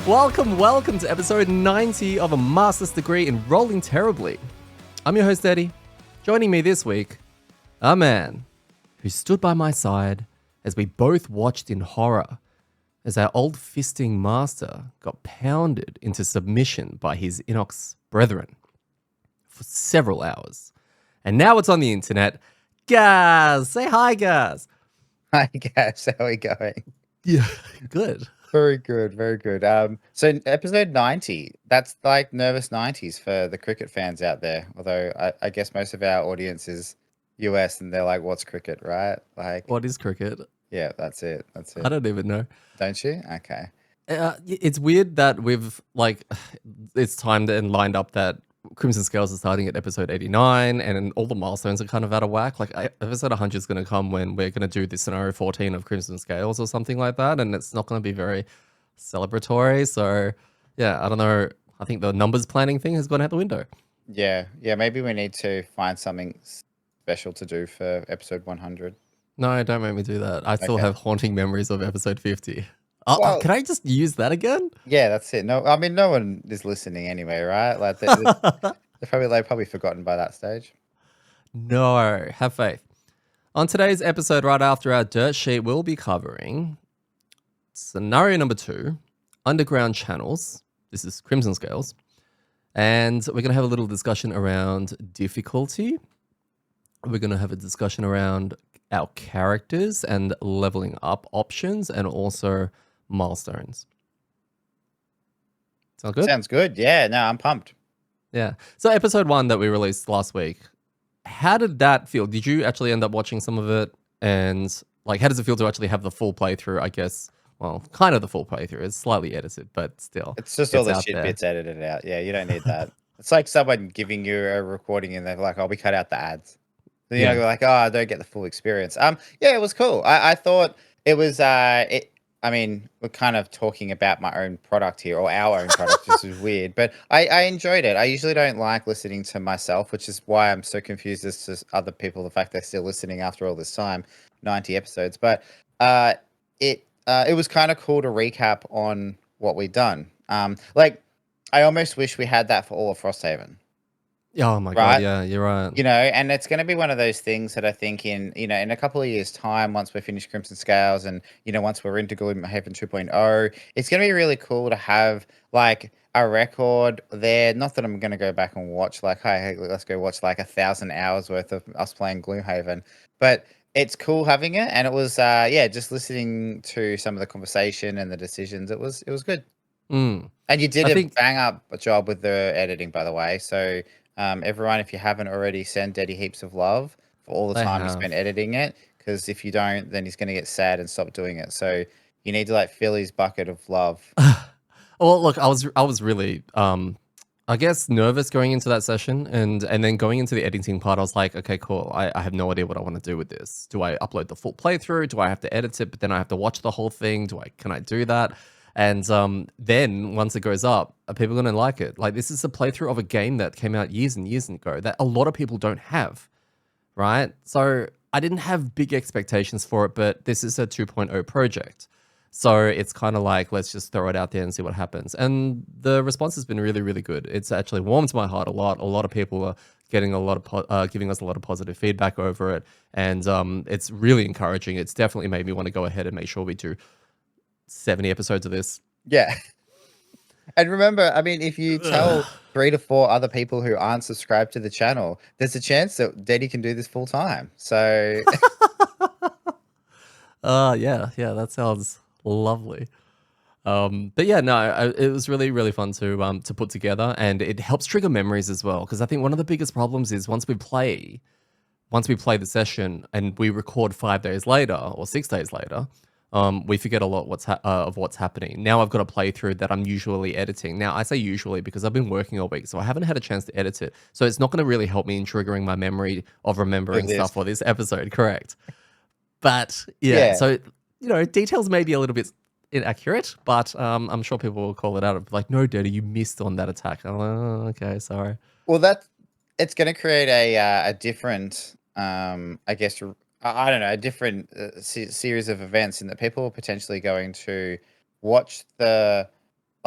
Welcome to episode 90 of a Master's Degree in Rolling Terribly. I'm your host, Eddie. Joining me this week, a man who stood by my side as we both watched in horror as our old fisting master got pounded into submission by his Inox brethren for several hours. And now it's on the internet. Gaz! Say hi, Gaz! Hi, Gaz. How are we going? Yeah, good. Very good, very good. So episode 90, that's like nervous 90s for the cricket fans out there. Although I guess most of our audience is US and they're like, what's cricket, right? Like, What is cricket? yeah, that's it. That's I it. don't even know. Don't you? Okay. It's weird that we've it's timed and lined up that Crimson Scales is starting at episode 89 and all the milestones are kind of out of whack. Like episode 100 is going to come when we're going to do this scenario 14 of Crimson Scales or something like that. And it's not going to be very celebratory. So yeah, I don't know. I think the numbers planning thing has gone out the window. Yeah. Maybe we need to find something special to do for episode 100. No, don't make me do that. I still have haunting memories of episode 50. Well, can I just use that again? Yeah, that's it. No, I mean, no one is listening anyway, right? Like they've probably forgotten by that stage. No, have faith. On today's episode, right after our dirt sheet, we'll be covering scenario number 2, underground channels. This is Crimson Scales. And we're going to have a little discussion around difficulty. We're going to have a discussion around our characters and leveling up options and also milestones. Sound good? Sounds good. Yeah, no, I'm pumped. Yeah. So episode 1 that we released last week, how did that feel? Did you actually end up watching some of it? And like, how does it feel to actually have the full playthrough? I guess, well, kind of the full playthrough. It's slightly edited, but still. It's just all the shit bits edited out. Yeah, you don't need that. It's like someone giving you a recording and they're like, "Oh, we cut out the ads." So, you know, you're like, "Oh, I don't get the full experience." Yeah, it was cool. I thought it was. I mean, we're kind of talking about my own product here, or our own product, which is weird. But I enjoyed it. I usually don't like listening to myself, which is why I'm so confused as to other people, the fact they're still listening after all this time, 90 episodes. But it was kind of cool to recap on what we'd done. Like, I almost wish we had that for all of Frosthaven. Oh my God, yeah, you're right. You know, and it's going to be one of those things that I think in a couple of years' time, once we're finished Crimson Scales and, once we're into Gloomhaven 2.0, it's going to be really cool to have like a record there. Not that I'm going to go back and watch like, hey, let's go watch like 1,000 hours worth of us playing Gloomhaven, but it's cool having it. And it was, just listening to some of the conversation and the decisions. It was good. Mm. And you did bang up a job with the editing, by the way. So, everyone, if you haven't already, send Eddie heaps of love for all the time he spent editing it. Because if you don't, then he's going to get sad and stop doing it. So you need to like fill his bucket of love. Well, look, I was really, I guess, nervous going into that session, and then going into the editing part, I was like, okay, cool. I have no idea what I want to do with this. Do I upload the full playthrough? Do I have to edit it? But then I have to watch the whole thing. Can I do that? And then once it goes up, are people going to like it? Like, this is a playthrough of a game that came out years and years ago that a lot of people don't have, right? So I didn't have big expectations for it, but this is a 2.0 project. So it's kind of like, let's just throw it out there and see what happens. And the response has been really, really good. It's actually warmed my heart a lot. A lot of people are getting a lot of giving us a lot of positive feedback over it. And it's really encouraging. It's definitely made me want to go ahead and make sure we do 70 episodes of this. Yeah. And remember, I mean, if you tell 3 to 4 other people who aren't subscribed to the channel, there's a chance that Daddy can do this full time. So yeah, that sounds lovely. But yeah, no, it was really, really fun to put together, and it helps trigger memories as well. Because I think one of the biggest problems is once we play the session and we record 5 days later or 6 days later, we forget a lot of what's happening. Now I've got a playthrough that I'm usually editing. Now I say usually because I've been working all week, so I haven't had a chance to edit it. So it's not going to really help me in triggering my memory of remembering stuff for this episode. Correct. But yeah, so details may be a little bit inaccurate, but I'm sure people will call it out. Like, no, Daddy, you missed on that attack. I'm like, oh, okay, sorry. Well, it's going to create a different, I guess, I don't know, a different series of events in that people are potentially going to watch the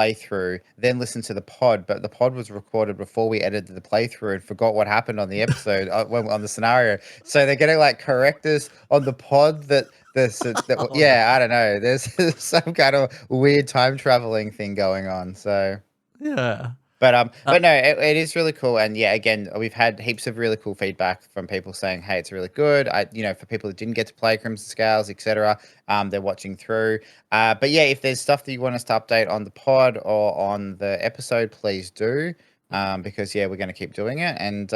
playthrough, then listened to the pod, but the pod was recorded before we edited the playthrough and forgot what happened on the episode on the scenario. So they're going to like correct us on the pod Oh, no. yeah, I don't know. There's some kind of weird time traveling thing going on. So Yeah. but no, it is really cool, and yeah, again, we've had heaps of really cool feedback from people saying, "Hey, it's really good." For people that didn't get to play Crimson Scales, etc., they're watching through. But yeah, if there's stuff that you want us to update on the pod or on the episode, please do, because yeah, we're going to keep doing it, and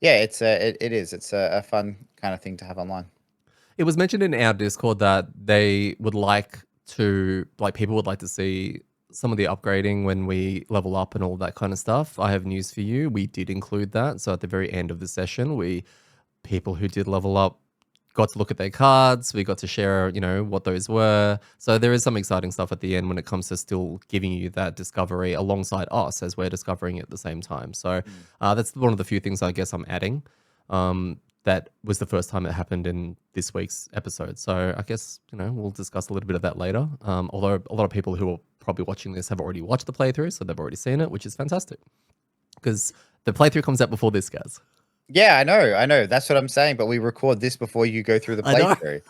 yeah, it's a fun kind of thing to have online. It was mentioned in our Discord that they would like people would like to see some of the upgrading when we level up and all that kind of stuff. I have news for you. We did include that. So at the very end of the session, people who did level up got to look at their cards. We got to share, what those were. So there is some exciting stuff at the end when it comes to still giving you that discovery alongside us as we're discovering it at the same time. So that's one of the few things I guess I'm adding. That was the first time it happened in this week's episode. So I guess, we'll discuss a little bit of that later. Although a lot of people who are probably watching this have already watched the playthrough, so they've already seen it, which is fantastic. Because the playthrough comes out before this, Gaz. Yeah, I know. That's what I'm saying. But we record this before you go through the I know. playthrough.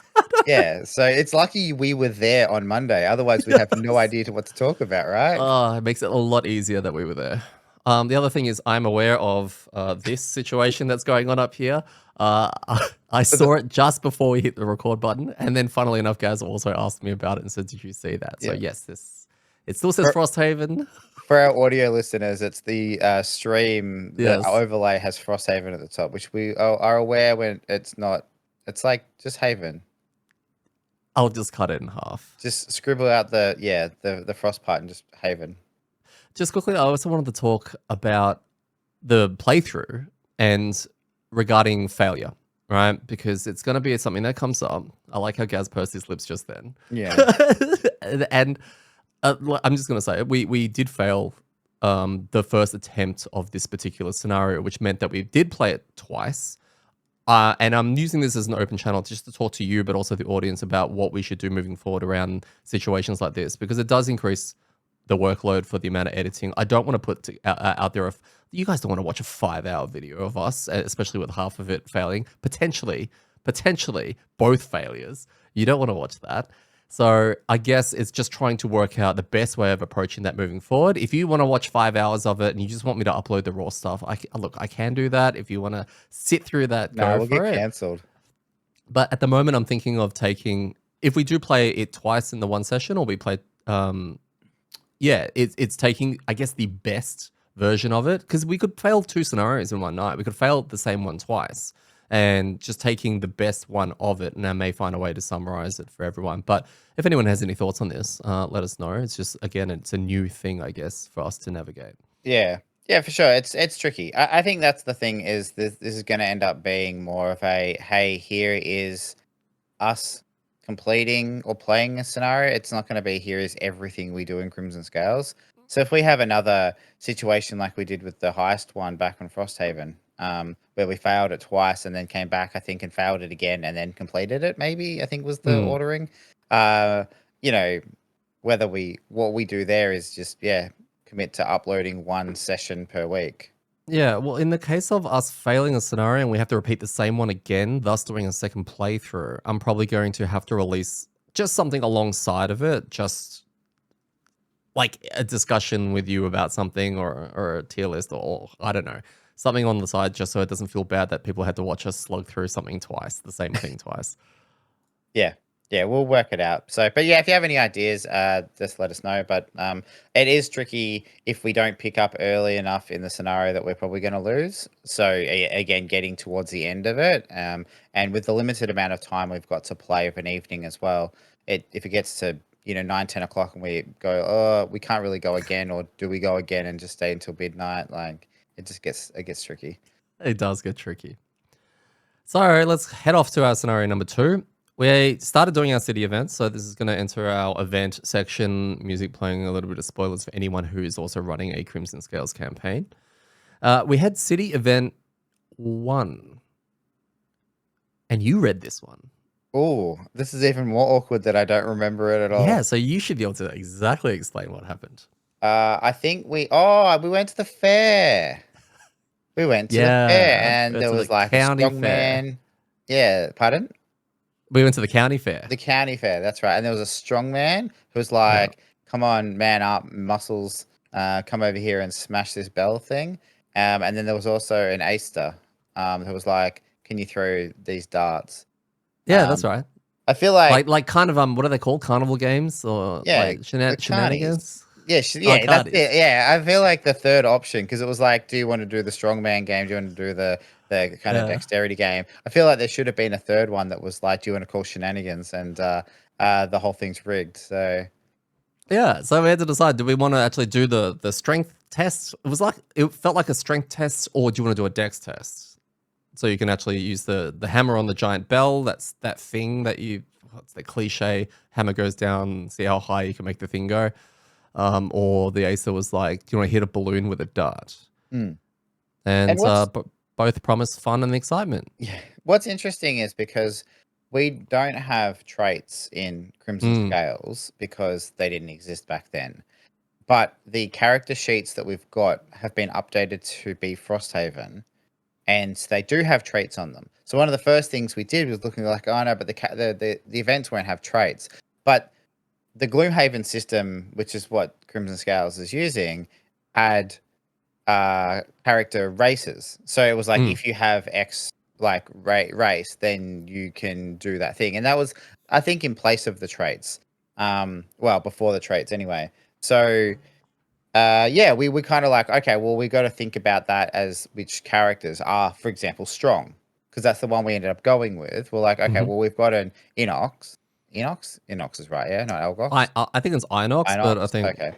Yeah, so it's lucky we were there on Monday. Otherwise, we'd have no idea to what to talk about, right? Oh, it makes it a lot easier that we were there. The other thing is I'm aware of this situation that's going on up here. I saw it just before we hit the record button. And then funnily enough, Gaz also asked me about it and said, did you see that? So Yeah. yes, it still says Frosthaven. For our audio listeners, it's the stream. The Yes. overlay has Frosthaven at the top, which we are aware when it's not. It's like just Haven. I'll just cut it in half. Just scribble out the frost part and just Haven. Just quickly, I also wanted to talk about the playthrough and regarding failure, right? Because it's going to be something that comes up. I like how Gaz pursed his lips just then. Yeah. and I'm just going to say we did fail the first attempt of this particular scenario, which meant that we did play it twice. And I'm using this as an open channel just to talk to you, but also the audience about what we should do moving forward around situations like this, because it does increase the workload for the amount of editing. I don't want to put out there if you guys don't want to watch a 5-hour video of us, especially with half of it failing, potentially both failures. You don't want to watch that. So I guess it's just trying to work out the best way of approaching that moving forward. If you want to watch 5 hours of it and you just want me to upload the raw stuff, I can do that. If you want to sit through that, No, we'll for get it. cancelled. But at the moment, I'm thinking of if we do play it twice in the one session, or we play, it's taking, I guess, the best version of it, because we could fail 2 scenarios in one night. We could fail the same one twice, and just taking the best one of it, and I may find a way to summarize it for everyone. But if anyone has any thoughts on this, let us know. It's just, again, it's a new thing, I guess, for us to navigate. Yeah, for sure. It's tricky. I think that's the thing, is this is going to end up being more of a, hey, here is us completing or playing a scenario. It's not going to be, here is everything we do in Crimson Scales. So if we have another situation like we did with the heist one back on Frosthaven, where we failed it twice and then came back, I think, and failed it again and then completed it, maybe, I think was the ordering. What we do there is just, commit to uploading 1 session per week. Yeah, well, in the case of us failing a scenario and we have to repeat the same one again, thus doing a second playthrough, I'm probably going to have to release just something alongside of it, just like a discussion with you about something, or a tier list, or I don't know, something on the side, just so it doesn't feel bad that people had to watch us slug through something twice, the same thing twice. Yeah, we'll work it out. So, but yeah, if you have any ideas, just let us know. But it is tricky if we don't pick up early enough in the scenario that we're probably going to lose. So again, getting towards the end of it, and with the limited amount of time we've got to play of an evening as well, if it gets to 9, 10 o'clock and we go, oh, we can't really go again, or do we go again and just stay until midnight? Like, it gets tricky. It does get tricky. So let's head off to our scenario number 2. We started doing our city events, so this is going to enter our event section, music playing, a little bit of spoilers for anyone who is also running a Crimson Scales campaign. We had city event 1, and you read this one. Oh, this is even more awkward that I don't remember it at all. Yeah, so you should be able to exactly explain what happened. I think we went to the fair. We went to the fair, Yeah, we and went there to the was like a county strong fair. man. Yeah, pardon? We went to the county fair. The county fair, that's right. And there was a strong man who was Yeah. like, "Come on, man up, muscles. Come over here and smash this bell thing." And then there was also an Aster, who was like, "Can you throw these darts?" Yeah, that's Um, right. I feel like, Like kind of what are they called? Carnival games or yeah, like the carnies. shenanigans? Yeah, Oh, yeah, that's it. cardies. Yeah, I feel like the third option because it was like, do you want to do the strongman game? Do you want to do the kind of Yeah. dexterity game? I feel like there should have been a third one that was like, do you want to call shenanigans? And the whole thing's rigged. So Yeah, so we had to decide: do we want to actually do the strength test? It felt like a strength test, or do you want to do a dex test? So you can actually use the hammer on the giant bell. That's that thing that what's the cliche? Hammer goes down, see how high you can make the thing go. Or the Acer was like, do you want to hit a balloon with a dart? mm. And And both promise fun and excitement. yeah, what's interesting is because we don't have traits in Crimson Mm, Scales because they didn't exist back then. But the character sheets that we've got have been updated to be Frosthaven, and they do have traits on them. So one of the first things we did was looking like, oh no, but the events won't have traits. But the Gloomhaven system, which is what Crimson Scales is using, had character races. So it was like mm. if you have X like race, then you can do that thing. And that was, I think, in place of the traits. Well, before the traits anyway. So yeah, we kind of like, okay, well, we got to think about that as which characters are, for example, strong, because that's the one we ended up going with. We're like, okay, Hmm. well, we've got an Inox is right, yeah, not Elgox. I think it's Inox, but I Inox, think okay.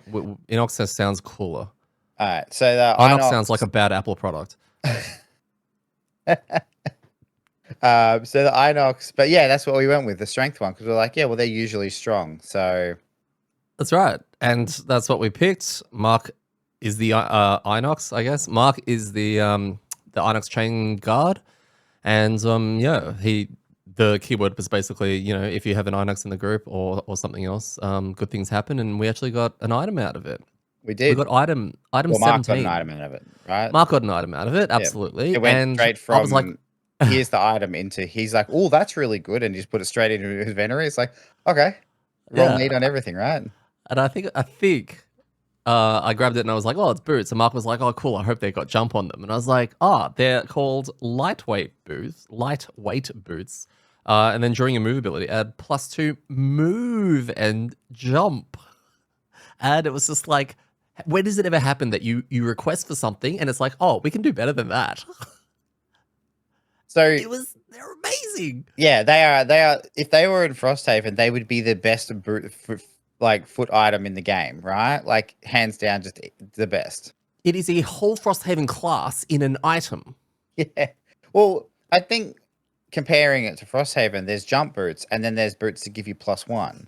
Inox sounds cooler. All right, so the Inox sounds like Inox. a bad Apple product. So the Inox, but yeah, that's what we went with, the strength one, because we're like, yeah, well, they're usually strong. So That's right, and that's what we picked. Mark is the Inox, I guess. Mark is the Inox chain guard, and yeah, the keyword was basically, if you have an Inox in the group or something else, good things happen, and we actually got an item out of it. we We did. got item Well, Mark got an 17. item out of it, right? Mark got an item out of it, Yeah. absolutely, It went and straight I was like, from here's the item into he's like, oh, that's really good, and just put it straight into his inventory. It's like, okay, roll yeah, meat on everything, right? and I think I grabbed it and I was like, oh, it's boots. And Mark was like, oh, cool. I hope they got jump on them. And I was like, oh, they're called lightweight boots. Lightweight boots. And then during your move ability, add +2 move and jump. And it was just like, when does it ever happen that you request for something and it's like, oh, we can do better than that? So They're amazing. yeah, they are. If they were in Frosthaven, they would be the best like foot item in the game, right? Like hands down, just the best. It is a whole Frosthaven class in an item. Yeah. Well, I think comparing it to Frosthaven, there's jump boots, and then there's boots to give you +1.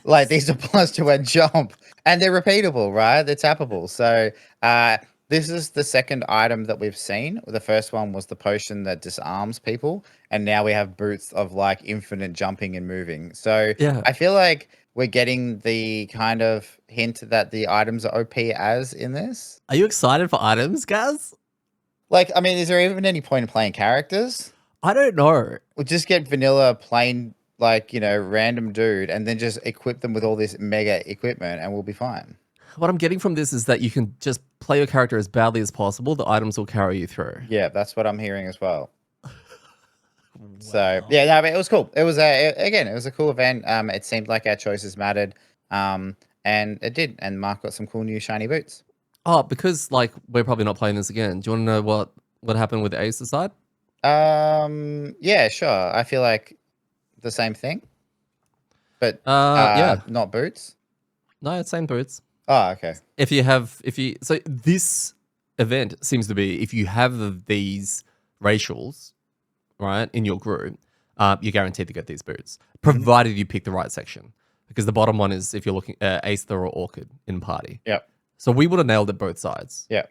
Like these are +2 and jump, and they're repeatable, right? They're tappable. So this is the second item that we've seen. The first one was the potion that disarms people, and now we have boots of like infinite jumping and moving. So Yeah. I feel like we're getting the kind of hint that the items are OP as in this. Are you excited for items, Gaz? Like, I mean, is there even any point in playing characters? I don't know. We'll just get vanilla plain, like, random dude, and then just equip them with all this mega equipment, and we'll be fine. What I'm getting from this is that you can just play your character as badly as possible. The items will carry you through. Yeah, that's what I'm hearing as well. Wow. So yeah, no, but it was cool. It was again, it was a cool event. It seemed like our choices mattered. And it did. And Mark got some cool new shiny boots. Oh, because like we're probably not playing this again. Do you want to know what happened with the Ace side? Yeah, sure. I feel like the same thing, but Yeah. not boots. No, it's same boots. Oh, okay. So this event seems to be if you have these racials, right, in your group, you're guaranteed to get these boots, provided you pick the right section. Because the bottom one is if you're looking at Aether or Orchid in party. Yep. So we would have nailed it both sides. Yep.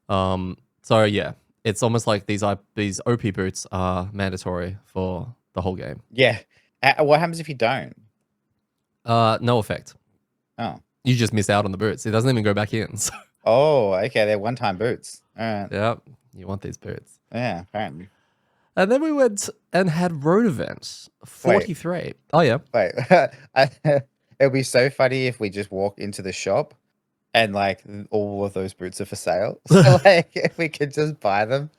So yeah, it's almost like these OP boots are mandatory for the whole game. Yeah. What happens if you don't? No effect. Oh. You just miss out on the boots. It doesn't even go back in. So, Oh, okay. They're one-time boots. All right. yeah, you want these boots. Yeah, apparently. And then we went and had road event Wait, 43. Oh, yeah. wait. It'd be so funny if we just walk into the shop and like all of those boots are for sale. So like if we could just buy them.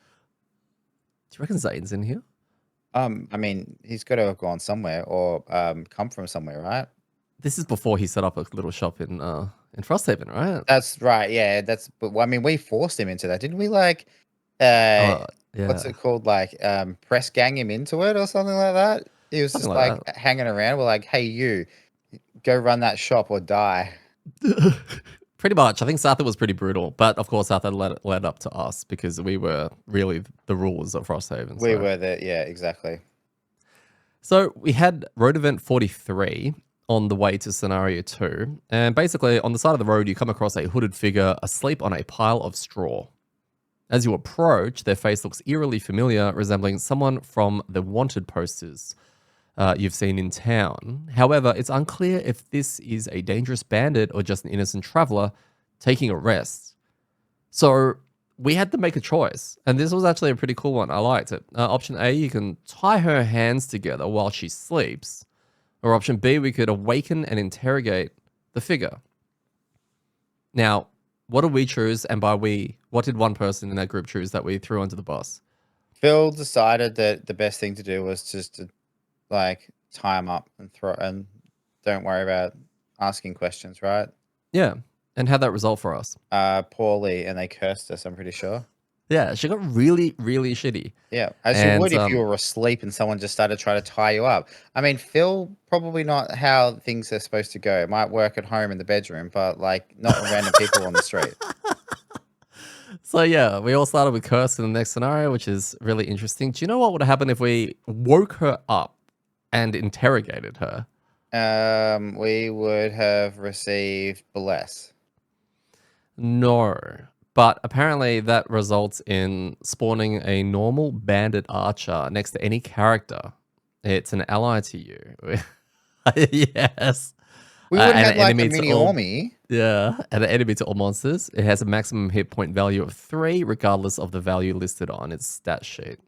Do you reckon Zane's in here? I mean, he's got to have gone somewhere or come from somewhere, right? This is before he set up a little shop in Frosthaven, right? That's right. Yeah, but I mean, we forced him into that, didn't we? Like, uh, what's Yeah. it called? Like, press gang him into it or something like that. He was Something just like like hanging around. We're like, hey, you go run that shop or die. that. Pretty much. I think Sather was pretty brutal, but of course Sather led up to us because we were really the rulers of Frosthaven. We were there. Yeah, exactly. So we had road event 43 on the way to scenario 2, and basically on the side of the road you come across a hooded figure asleep on a pile of straw. As you approach, their face looks eerily familiar, resembling someone from the wanted posters you've seen in town. However, it's unclear if this is a dangerous bandit or just an innocent traveler taking a rest. So we had to make a choice, and this was actually a pretty cool one. I liked it. Option A, you can tie her hands together while she sleeps. Or option B, we could awaken and interrogate the figure. Now, what did we choose? And by we, what did one person in that group choose that we threw under the bus? Phil decided that the best thing to do was just to like tie him up and throw, and don't worry about asking questions, right? Yeah. And how'd that result for us? Poorly, and they cursed us. I'm pretty sure. Yeah, she got really, really shitty. Yeah, as you And would if you were asleep and someone just started trying to tie you up. I mean, Phil, probably not how things are supposed to go. It might work at home in the bedroom, but like not random people on the street. So yeah, we all started with curse in the next scenario, which is really interesting. Do you know what would happen if we woke her up and interrogated her? We would have received bless. No. But apparently that results in spawning a normal bandit archer next to any character. It's an ally to you. Yes. We would have and had like a enemy to mini all- army. Yeah, and an enemy to all monsters. It has a maximum hit point value of 3, regardless of the value listed on its stat sheet.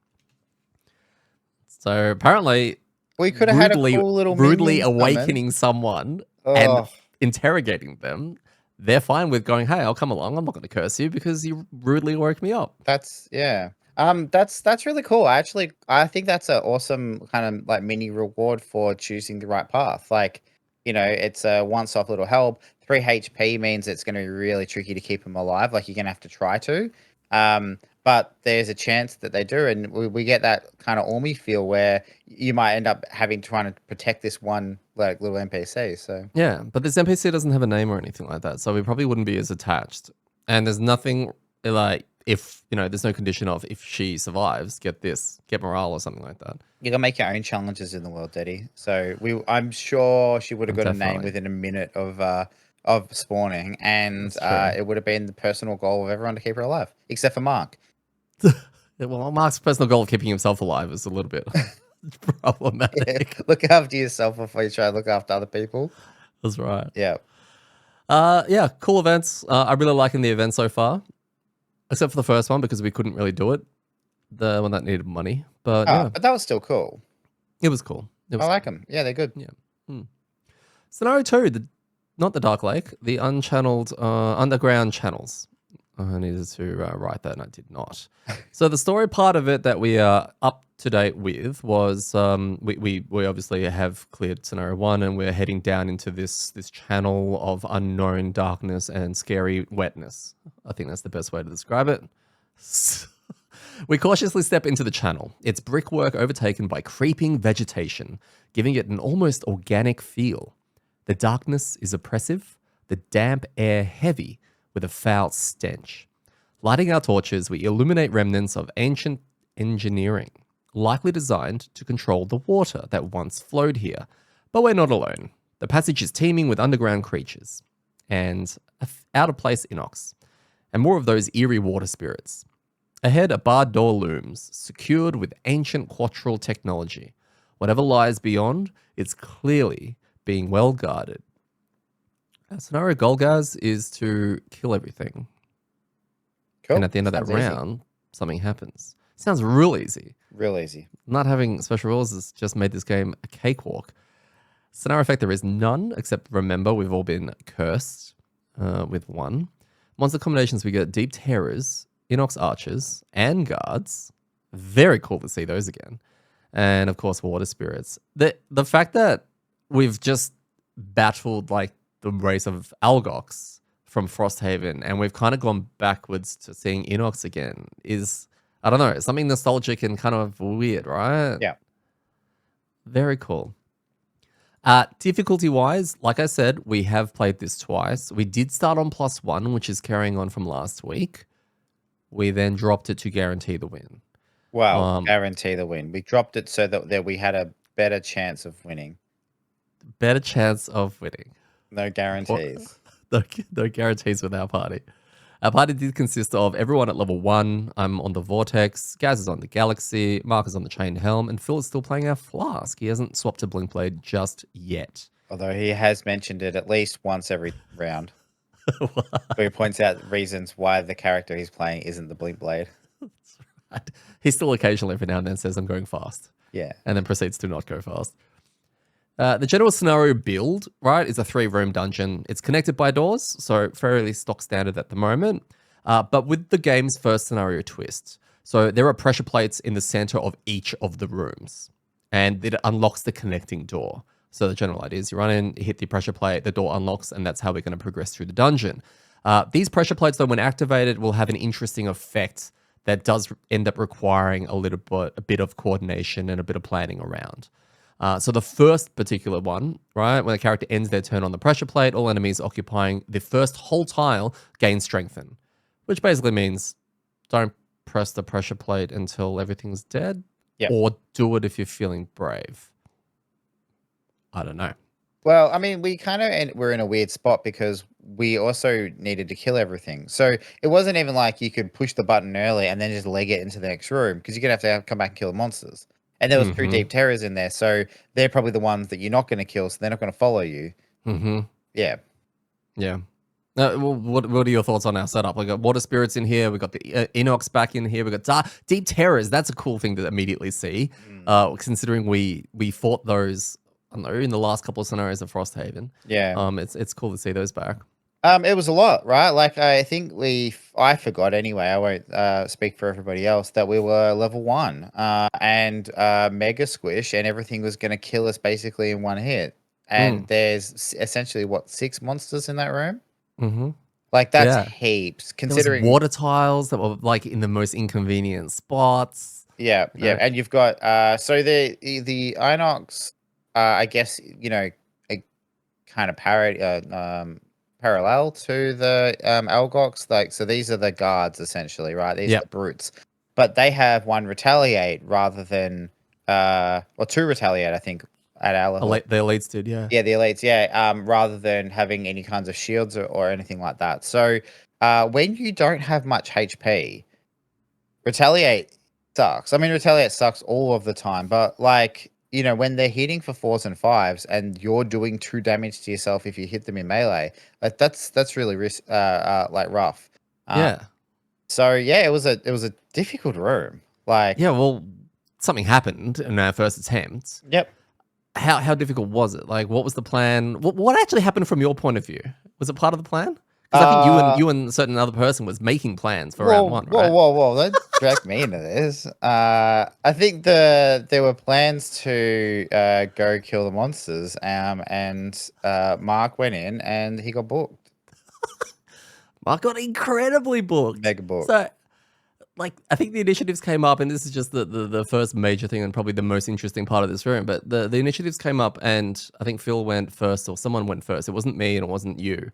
So apparently, We could have had a cool little rudely minion summon. awakening someone and interrogating them, they're fine with going, "Hey, I'll come along. I'm not going to curse you because you rudely woke me up." That's yeah. That's really cool. I think that's an awesome kind of like mini reward for choosing the right path. Like, it's a once-off little help. 3 HP means it's going to be really tricky to keep them alive. Like you're going to have to try to. But there's a chance that they do, and we get that kind of army feel where you might end up trying to protect this one like little NPC. So Yeah, but this NPC doesn't have a name or anything like that, so we probably wouldn't be as attached. And there's nothing like if there's no condition of if she survives, get morale or something like that. you gotta make your own challenges in the world, Daddy. So I'm sure she would have got a name Definitely. within a minute of spawning, and That's true. it would have been the personal goal of everyone to keep her alive, except for Mark. Yeah, well, Mark's personal goal of keeping himself alive is a little bit problematic. Look after yourself before you try to look after other people. That's right. Yeah. Yeah, cool events. I'm really liking the event so far, except for the first one because we couldn't really do it, the one that needed money. But yeah, But that was still cool. it was cool. It I was like them. Yeah, they're good. Scenario 2, not the Dark Lake, the unchanneled underground channels. I needed to write that, and I did not. So the story part of it that we are up to date with was we obviously have cleared scenario 1, and we're heading down into this channel of unknown darkness and scary wetness. I think that's the best way to describe it. We cautiously step into the channel. Its brickwork overtaken by creeping vegetation, giving it an almost organic feel. The darkness is oppressive, the damp air heavy, with a foul stench. Lighting our torches, we illuminate remnants of ancient engineering, likely designed to control the water that once flowed here. But we're not alone. The passage is teeming with underground creatures, and out-of-place inox, and more of those eerie water spirits. Ahead, a barred door looms, secured with ancient quattral technology. Whatever lies beyond, it's clearly being well guarded. Scenario goal, guys, is to kill everything. Cool. And at the end of that Sounds easy. round, something happens. Sounds real easy. Real easy. Not having special rules has just made this game a cakewalk. Scenario effect, there is none, except remember, we've all been cursed with one. Monster combinations, we get Deep Terrors, Inox Archers, and Guards. Very cool to see those again. And of course, Water Spirits. The fact that we've just battled like the race of Algox from Frosthaven, and we've kind of gone backwards to seeing Inox again is, I don't know, something nostalgic and kind of weird, right? Yeah. Very cool. Difficulty wise, like I said, we have played this twice. We did start on +1, which is carrying on from last week. We then dropped it to guarantee the win. Well, guarantee the win. We dropped it so that we had a better chance of winning. Better chance of winning. No guarantees. No guarantees with our party. Our party did consist of everyone at level 1. I'm on the Vortex, Gaz is on the Galaxy, Mark is on the Chained Helm, and Phil is still playing our Flask. He hasn't swapped to Blink Blade just yet. Although he has mentioned it at least once every round. Where he points out reasons why the character he's playing isn't the Blink Blade. That's right. He still occasionally every now and then says, I'm going fast. Yeah. And then proceeds to not go fast. The general scenario build, right, is a 3-room dungeon. It's connected by doors, so fairly stock standard at the moment, but with the game's first scenario twist. So there are pressure plates in the center of each of the rooms, and it unlocks the connecting door. So the general idea is you run in, hit the pressure plate, the door unlocks, and that's how we're going to progress through the dungeon. These pressure plates, though, when activated, will have an interesting effect that does end up requiring a bit of coordination and a bit of planning around. So the first particular one, right, when the character ends their turn on the pressure plate, all enemies occupying the first whole tile gain strengthen, which basically means don't press the pressure plate until everything's dead, or do it if you're feeling brave. I don't know. Well, I mean, we kind of were in a weird spot because we also needed to kill everything. So it wasn't even like you could push the button early and then just leg it into the next room because you're going to have to come back and kill the monsters. And there was 2 deep terrors in there, so they're probably the ones that you're not going to kill, so they're not going to follow you. Yeah. Yeah. What are your thoughts on our setup? We got Water Spirits in here. We got the Inox back in here. We got Deep Terrors. That's a cool thing to immediately see, considering we fought those, I don't know, in the last couple of scenarios of Frosthaven. Yeah. It's cool to see those back. It was a lot, right? Like I think I forgot anyway. I won't speak for everybody else that we were level 1 and mega squish, and everything was going to kill us basically in one hit. And there's essentially 6 monsters in that room. Like that's heaps. Considering there was water tiles that were like in the most inconvenient spots. Yeah, and you've got so the Inox, I guess a kind of parallel to the Algox, like, so these are the guards essentially, right? These are the brutes, but they have 1 retaliate rather than or 2 retaliate, I think, at our level. The elites did, yeah. Yeah, the elites, rather than having any kinds of shields or anything like that. So when you don't have much HP, retaliate sucks. I mean, retaliate sucks all of the time, but like, when they're hitting for 4s and 5s and you're doing 2 damage to yourself if you hit them in melee, like that's really like rough. So yeah, it was a difficult room. Like, yeah, well, something happened in our first attempt. Yep. How difficult was it? Like, what was the plan? What actually happened from your point of view? Was it part of the plan? Because I think you and a certain other person was making plans for round 1, right? Whoa! Don't drag me into this. I think there were plans to go kill the monsters, and Mark went in and he got booked. Mark got incredibly booked. Mega booked. So, like, I think the initiatives came up, and this is just the first major thing and probably the most interesting part of this room, but the initiatives came up, and I think Phil went first, or someone went first. It wasn't me, and it wasn't you.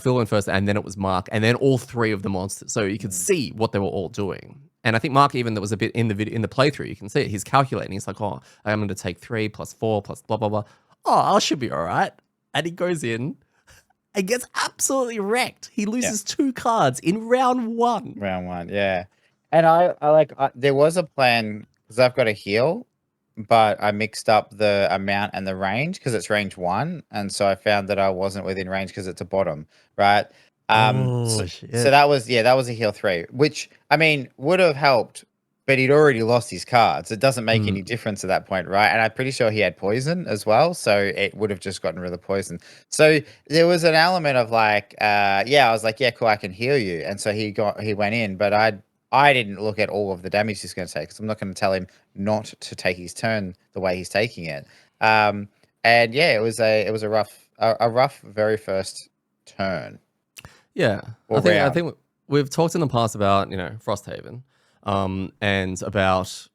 Phil went first, and then it was Mark, and then all 3 of the monsters. So you could see what they were all doing. And I think Mark, even there was a bit in the playthrough, you can see it. He's calculating. He's like, oh, I'm going to take 3 plus 4 plus blah, blah, blah. Oh, I should be all right. And he goes in and gets absolutely wrecked. He loses 2 cards in round 1. Round 1, yeah. And I there was a plan, because I've got a heal, but I mixed up the amount and the range because it's range 1, and so I found that I wasn't within range because it's a bottom, right? Oh, So shit. that was that was a heal 3, which, I mean, would have helped, but he'd already lost his cards. It doesn't make Mm, any difference at that point, right? And I'm pretty sure he had poison as well, so it would have just gotten rid of the poison. So there was an element of like, I was like, "Yeah, cool, I can heal you." And so he went in, but I didn't look at all of the damage he's gonna take because 'cause I'm not gonna tell him not to take his turn the way he's taking it. Um, and yeah, it was a rough very first turn yeah. or I round. think we've talked in the past about, Frosthaven, and about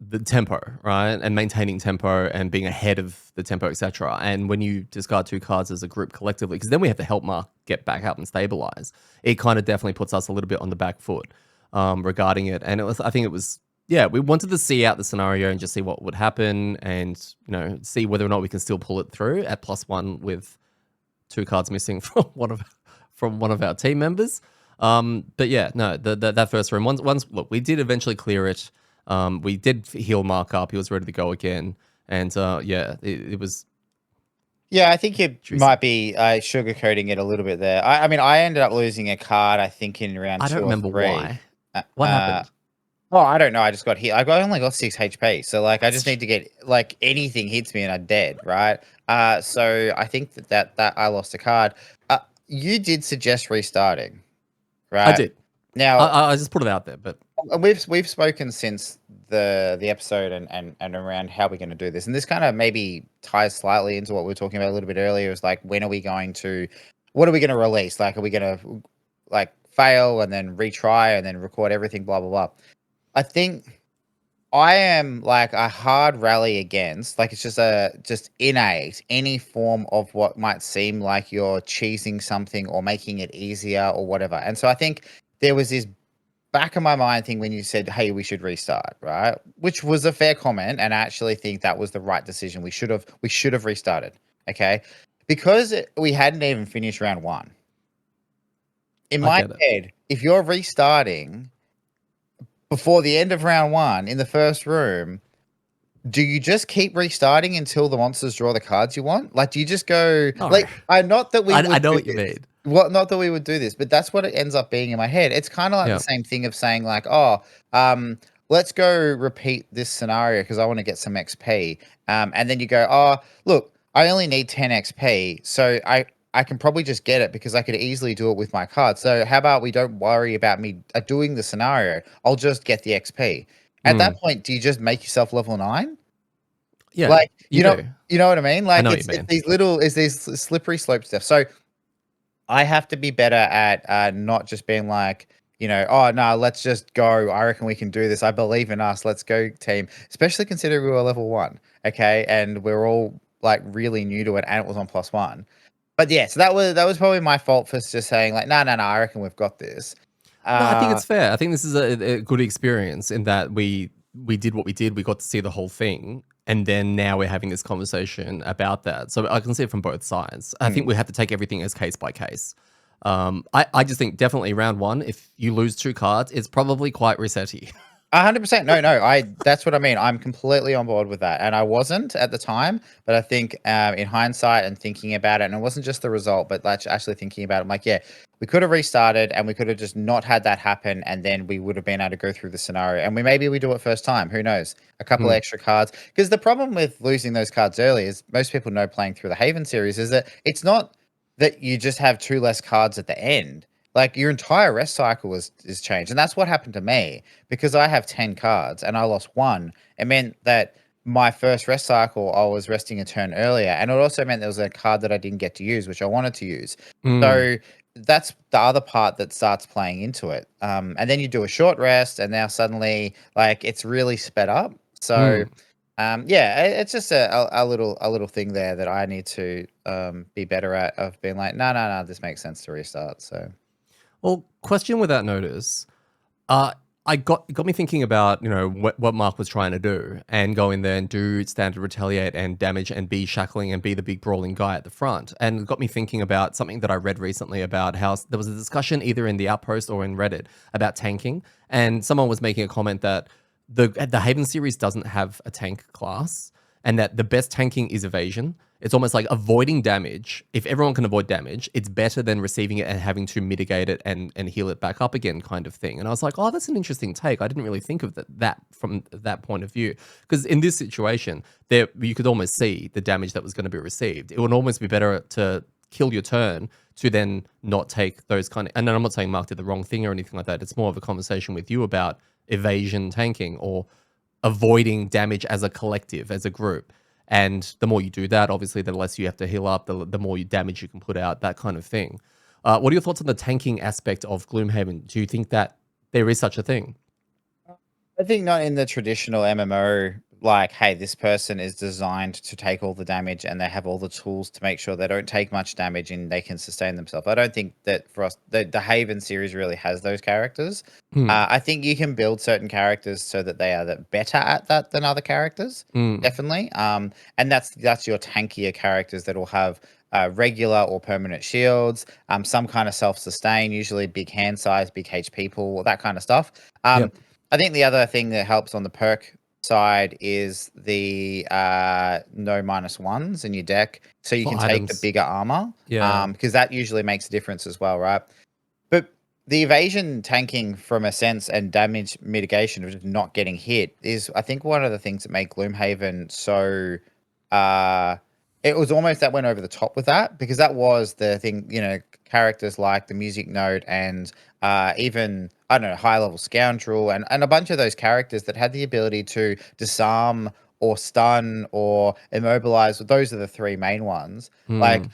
the tempo, right? And maintaining tempo and being ahead of the tempo, etc. And when you discard 2 cards as a group collectively, because then we have to help Mark get back up and stabilize, it kind of definitely puts us a little bit on the back foot, regarding it. And I think it was, yeah, we wanted to see out the scenario and just see what would happen, and see whether or not we can still pull it through at +1 with 2 cards missing from one of our team members. But yeah, no, that first room. Once look, we did eventually clear it. We did heal Mark up. He was ready to go again, and yeah, it was Yeah, I think you juicy. might be sugarcoating it a little bit there. I mean, I ended up losing a card, I think, in round I don't 2 or remember 3. why. Uh, What uh, happened? oh, I don't know. I just got hit. I only got 6 HP, so like I just need to get like anything hits me and I'm dead, right? So I think that I lost a card. Uh, you did suggest restarting, I right? did. Now I just put it out there, but we've spoken since the episode and around how we're going to do this, and this kind of maybe ties slightly into what we were talking about a little bit earlier. Is like, when are we going to, what are we going to release? Like, are we going to like fail and then retry and then record everything? Blah blah blah. I think I am like a hard rally against, like, it's just innate any form of what might seem like you're cheesing something or making it easier or whatever. And so I think there was this back of my mind thing when you said, "Hey, we should restart," right? Which was a fair comment, and I actually think that was the right decision. We should have restarted, okay? Because we hadn't even finished round 1. In I my get it. head, if you're restarting before the end of round 1 in the first room, do you just keep restarting until the monsters draw the cards you want? Like, do you just go No, like, I not that we I would know do what you this. mean. Not that we would do this, but that's what it ends up being in my head. It's kind of like the Yeah. same thing of saying like, "Oh, let's go repeat this scenario because I want to get some XP." And then you go, "Oh, look, I only need 10 XP, so I can probably just get it because I could easily do it with my card. So how about we don't worry about me doing the scenario? I'll just get the XP." At that Mm, point, do you just make yourself level 9? yeah, Like, you do. you know what I mean? I Like, know what you it's mean. these slippery slope stuff. So I have to be better at not just being like, "Oh no, let's just go. I reckon we can do this. I believe in us. Let's go, team." Especially considering we were level 1, okay, and we're all like really new to it, and it was on +1. But yeah, so that was probably my fault for just saying like, "No, no, no, I reckon we've got this." No, I think Uh, it's fair. I think this is a good experience in that we did what we did. We got to see the whole thing, and then now we're having this conversation about that. So I can see it from both sides. I think mm. we have to take everything as case by case. I just think definitely round 1, if you lose 2 cards, it's probably quite resetty. 100%. No, no. That's what I mean. I'm completely on board with that, and I wasn't at the time, but I think in hindsight and thinking about it, and it wasn't just the result, but like actually thinking about it, I'm like, yeah, we could have restarted, and we could have just not had that happen, and then we would have been able to go through the scenario, and maybe we do it first time. Who knows? A couple of Hmm. extra cards, because the problem with losing those cards early is most people know playing through the Haven series is that it's not that you just have 2 less cards at the end. Like, your entire rest cycle is changed, and that's what happened to me because I have 10 cards and I lost 1. It meant that my first rest cycle, I was resting a turn earlier. And it also meant there was a card that I didn't get to use, which I wanted to use. Mm, So that's the other part that starts playing into it. And then you do a short rest, and now suddenly, like, it's really sped up. So, mm. yeah, it's just a little thing there that I need to be better at, of being like, no, no, no, this makes sense to restart. So, Well, question without notice. Uh, I got me thinking about what Mark was trying to do, and go in there and do standard retaliate and damage and be shackling and be the big brawling guy at the front, and it got me thinking about something that I read recently about how there was a discussion either in the Outpost or in Reddit about tanking, and someone was making a comment that the Haven series doesn't have a tank class, and that the best tanking is evasion. It's almost like avoiding damage. If everyone can avoid damage, it's better than receiving it and having to mitigate it and heal it back up again, kind of thing. And I was like, oh, that's an interesting take. I didn't really think of that from that point of view. Because in this situation, there you could almost see the damage that was going to be received. It would almost be better to kill your turn to then not take those kind of. And then I'm not saying Mark did the wrong thing or anything like that. It's more of a conversation with you about evasion tanking or avoiding damage as a collective, as a group. And the more you do that, obviously, the less you have to heal up, the more damage you can put out, that kind of thing. What are your thoughts on the tanking aspect of Gloomhaven? Do you think that there is such a thing? I think not in the traditional MMO, like, hey, this person is designed to take all the damage and they have all the tools to make sure they don't take much damage and they can sustain themselves. I don't think that for us, the Haven series really has those characters. Hmm. I think you can build certain characters so that they are better at that than other characters, Mm. definitely. And that's your tankier characters that will have regular or permanent shields, some kind of self-sustain, usually big hand size, big HP pool, that kind of stuff. Yep. I think the other thing that helps on the perk side is the no -1s in your deck, so you For can take the items. bigger armor, Yeah. because that usually makes a difference as well, right? But the evasion tanking from a sense and damage mitigation of just not getting hit is, I think, one of the things that make Gloomhaven so uh it was almost that went over the top with that, because that was the thing, characters like the music note and even, I don't know, high level scoundrel and a bunch of those characters that had the ability to disarm or stun or immobilize. Those are the three main ones. Like Mm.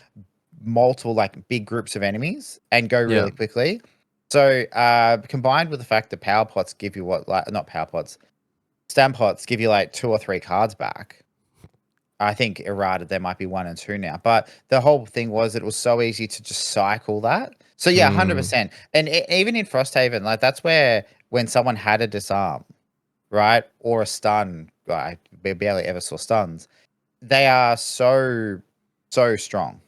multiple, like, big groups of enemies and go Yeah. really quickly. So combined with the fact that power pots give you what, like, not power pots, stamp pots give you like 2 or 3 cards back. I think errata there might be 1 and 2 now, but the whole thing was it was so easy to just cycle that. So yeah, Mm. 100%. And even in Frosthaven, like, that's where when someone had a disarm, right, or a stun, I barely ever saw stuns. They are so strong.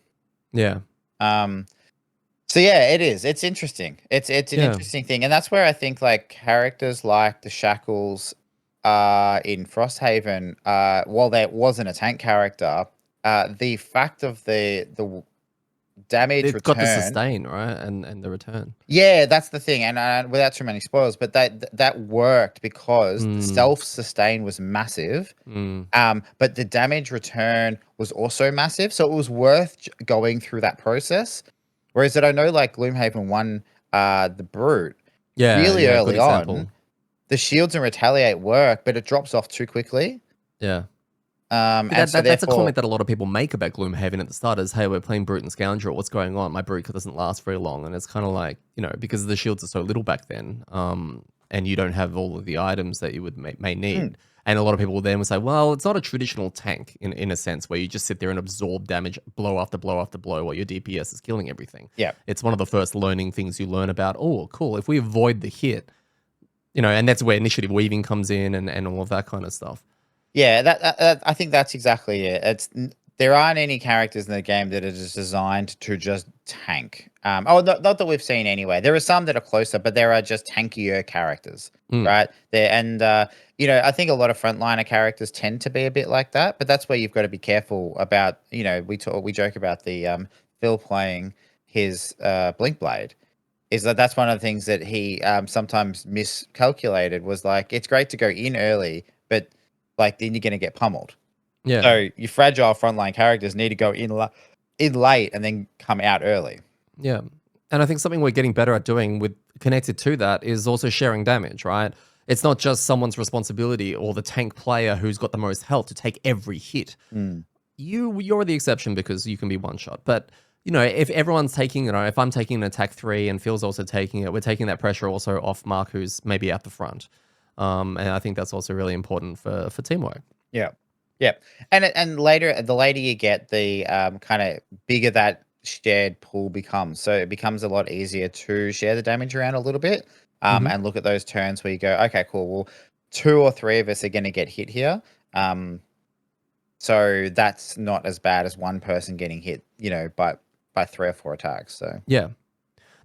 Yeah. Um, so yeah, it is. It's interesting. It's an Yeah. interesting thing, and that's where I think, like, characters like the Shackles in Frosthaven, while there wasn't a tank character, the fact of the damage It's got the return. sustain, right? And the return. Yeah, that's the thing, and without too many spoilers, but that worked because the Mm. self sustain was massive. Mm. But the damage return was also massive, so it was worth going through that process. Whereas that I know, like, Gloomhaven 1, the Brute, Yeah, really yeah, good early example. on, the shields and retaliate work, but it drops off too quickly. Yeah. See, And so that's a therefore, comment that a lot of people make about Gloomhaven at the start is, hey, we're playing Brute and Scoundrel. What's going on? My Brute doesn't last very long. And it's kind of like, because the shields are so little back then, and you don't have all of the items that you would may mm, need. And a lot of people then would say, well, it's not a traditional tank in a sense where you just sit there and absorb damage blow after blow after blow while your DPS is killing everything. yeah. It's one of the first learning things you learn about, oh, cool, if we avoid the hit, and that's where initiative weaving comes in and all of that kind of stuff. Yeah, I think that's exactly it. There aren't any characters in the game that are just designed to just tank. Not that we've seen anyway. There are some that are closer, but there are just tankier characters, Mm. right? There and I think a lot of frontliner characters tend to be a bit like that, but that's where you've got to be careful about. We joke about the Phil playing his Blink Blade. Is that's one of the things that he sometimes miscalculated, was like, it's great to go in early, but, like, then you're going to get pummeled. Yeah. So your fragile frontline characters need to go in late and then come out early. Yeah. And I think something we're getting better at doing with connected to that is also sharing damage, right? It's not just someone's responsibility or the tank player who's got the most health to take every hit. Mm. You're the exception because you can be one shot. But if everyone's taking, if I'm taking an attack 3 and Phil's also taking it, we're taking that pressure also off Mark, who's maybe at the front. And I think that's also really important for teamwork. Yeah. Yeah. And later, the later you get, the kind of bigger that shared pool becomes. So it becomes a lot easier to share the damage around a little bit, Hmm. and look at those turns where you go, okay, cool. Well, 2 or 3 of us are going to get hit here. So that's not as bad as one person getting hit, by 3 or 4 attacks. So Yeah.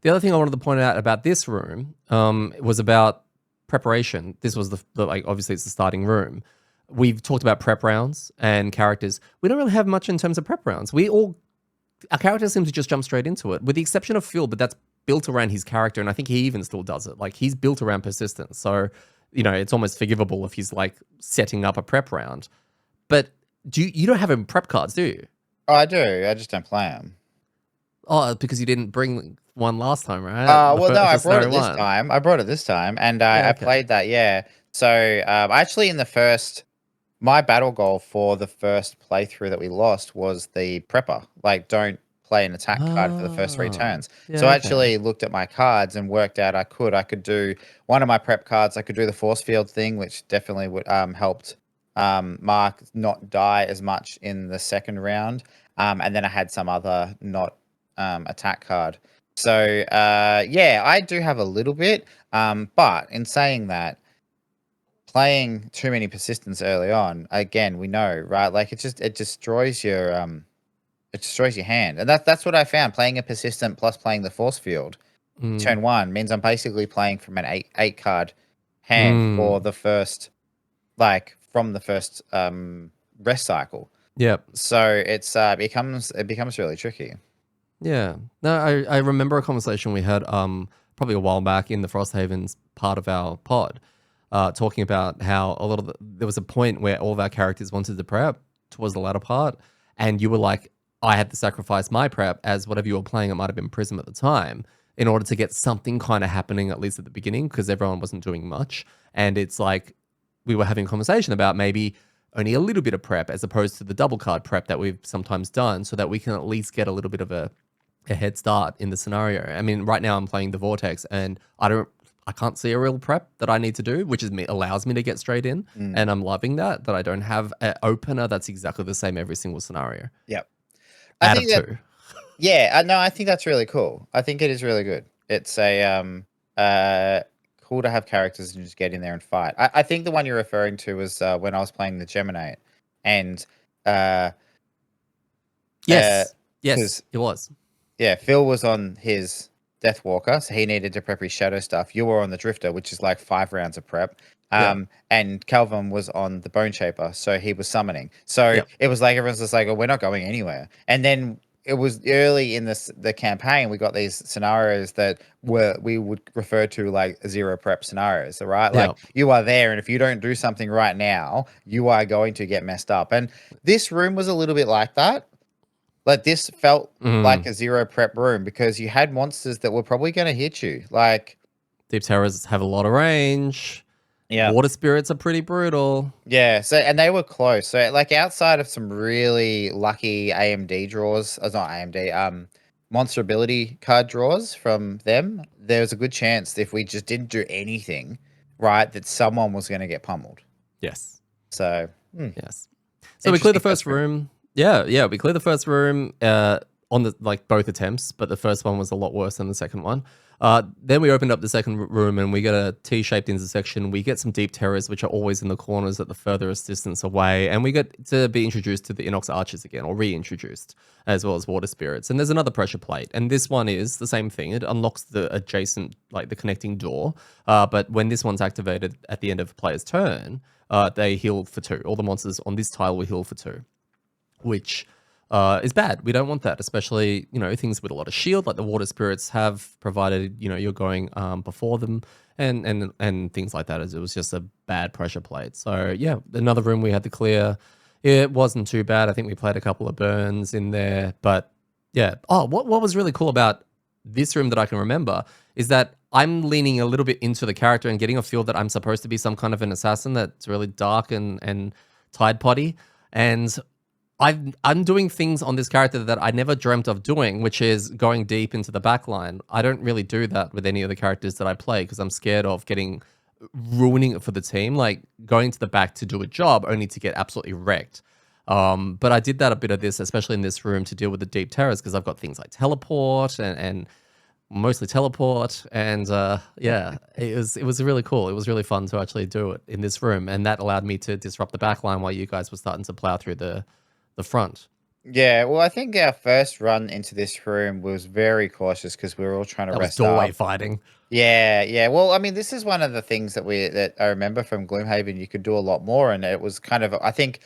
The other thing I wanted to point out about this room was about preparation, this was the like obviously it's the starting room. We've talked about prep rounds and characters. We don't really have much in terms of prep rounds. Our characters seem to just jump straight into it, with the exception of Phil, but that's built around his character, and I think he even still does it. Like he's built around persistence, so it's almost forgivable if he's like setting up a prep round. But you don't have him prep cards, do you? Oh, I do. I just don't play them. Oh, because you didn't bring one last time, right? Well, no, I For brought scenario it this one. time. I brought it this time, and Yeah, I okay. played that. Yeah. So actually, in the first, my battle goal for the first playthrough that we lost was the prepper. Like, don't play an attack card for the first three Oh, turns. So yeah, I okay. actually looked at my cards and worked out I could do one of my prep cards. I could do the force field thing, which definitely would helped Mark not die as much in the second round. And then I had some other not attack card. So yeah, I do have a little bit. But in saying that, playing too many persistence early on, again, we know, right? Like it destroys your hand. And that's what I found. Playing a persistent plus playing the force field Mm, turn one means I'm basically playing from an eight card hand for mm, the first from the first rest cycle. yep. So it becomes really tricky. Yeah. No, I remember a conversation we had probably a while back in the Frosthaven's part of our pod, talking about how there was a point where all of our characters wanted to prep towards the latter part, and you were like, I had to sacrifice my prep as whatever you were playing, it might have been Prism at the time, in order to get something kind of happening at least at the beginning, because everyone wasn't doing much. And it's like we were having a conversation about maybe only a little bit of prep as opposed to the double card prep that we've sometimes done, so that we can at least get a little bit of a head start in the scenario. I mean, right now I'm playing the Vortex, and I can't see a real prep that I need to do, which allows me to get straight in, Mm, and I'm loving that I don't have an opener that's exactly the same every single scenario. yep. I Out think of that two. Yeah, no, I think that's really cool. I think it is really good. It's a uh cool to have characters and just get in there and fight. I think the one you're referring to was when I was playing the Gemini, and uh Yes, yes, because it was. yeah, Phil was on his Deathwalker, so he needed to prep his shadow stuff. You were on the Drifter, which is like 5 rounds of prep. Yeah, And Calvin was on the Bone Shaper, so he was summoning. So yeah. it was like everyone's just like, "Oh, we're not going anywhere." And then it was early in the campaign. We got these scenarios that we would refer to like zero prep scenarios, right? Yeah. Like you are there, and if you don't do something right now, you are going to get messed up. And this room was a little bit like that. Like this felt like Mm. a zero prep room because you had monsters that were probably going to hit you. Like, Deep terrors have a lot of range. yeah, Water spirits are pretty brutal. yeah. So, and they were close. So, like, outside of some really lucky AMD draws, not AMD, monster ability card draws from them, there was a good chance if we just didn't do anything right, that someone was going to get pummeled. Yes. So, Yes. So we clear the interesting first first room. room. Yeah, yeah, we clear the first room on the like both attempts, but the first one was a lot worse than the second one. Then we opened up the second room and we get a T-shaped intersection. We get some deep terrors, which are always in the corners at the furthest distance away, and we get to be introduced to the Inox Archers again, or reintroduced, as well as water spirits. And there's another pressure plate, and this one is the same thing. It unlocks the adjacent, like the connecting door. But when this one's activated at the end of a player's turn, they heal for 2. All the monsters on this tile will heal for 2, which is bad. We don't want that, especially things with a lot of shield, like the water spirits have provided. You're going before them, and things like that. As it was just a bad pressure plate. So yeah, another room we had to clear. It wasn't too bad. I think we played a couple of burns in there, but yeah. Oh, what was really cool about this room that I can remember is that I'm leaning a little bit into the character and getting a feel that I'm supposed to be some kind of an assassin that's really dark and Tide Potty. And I'm doing things on this character that I never dreamt of doing, which is going deep into the backline. I don't really do that with any of the characters that I play because I'm scared of ruining it for the team, like going to the back to do a job only to get absolutely wrecked. But I did that a bit of this, especially in this room, to deal with the deep terrors because I've got things like teleport and mostly teleport, and yeah, it was really cool. It was really fun to actually do it in this room, and that allowed me to disrupt the back line while you guys were starting to plow through the front. Yeah, well, I think our first run into this room was very cautious because we were all trying to That was rest doorway up. fighting. Yeah, yeah. Well, I mean, this is one of the things that I remember from Gloomhaven. You could do a lot more, and it was kind of, I think,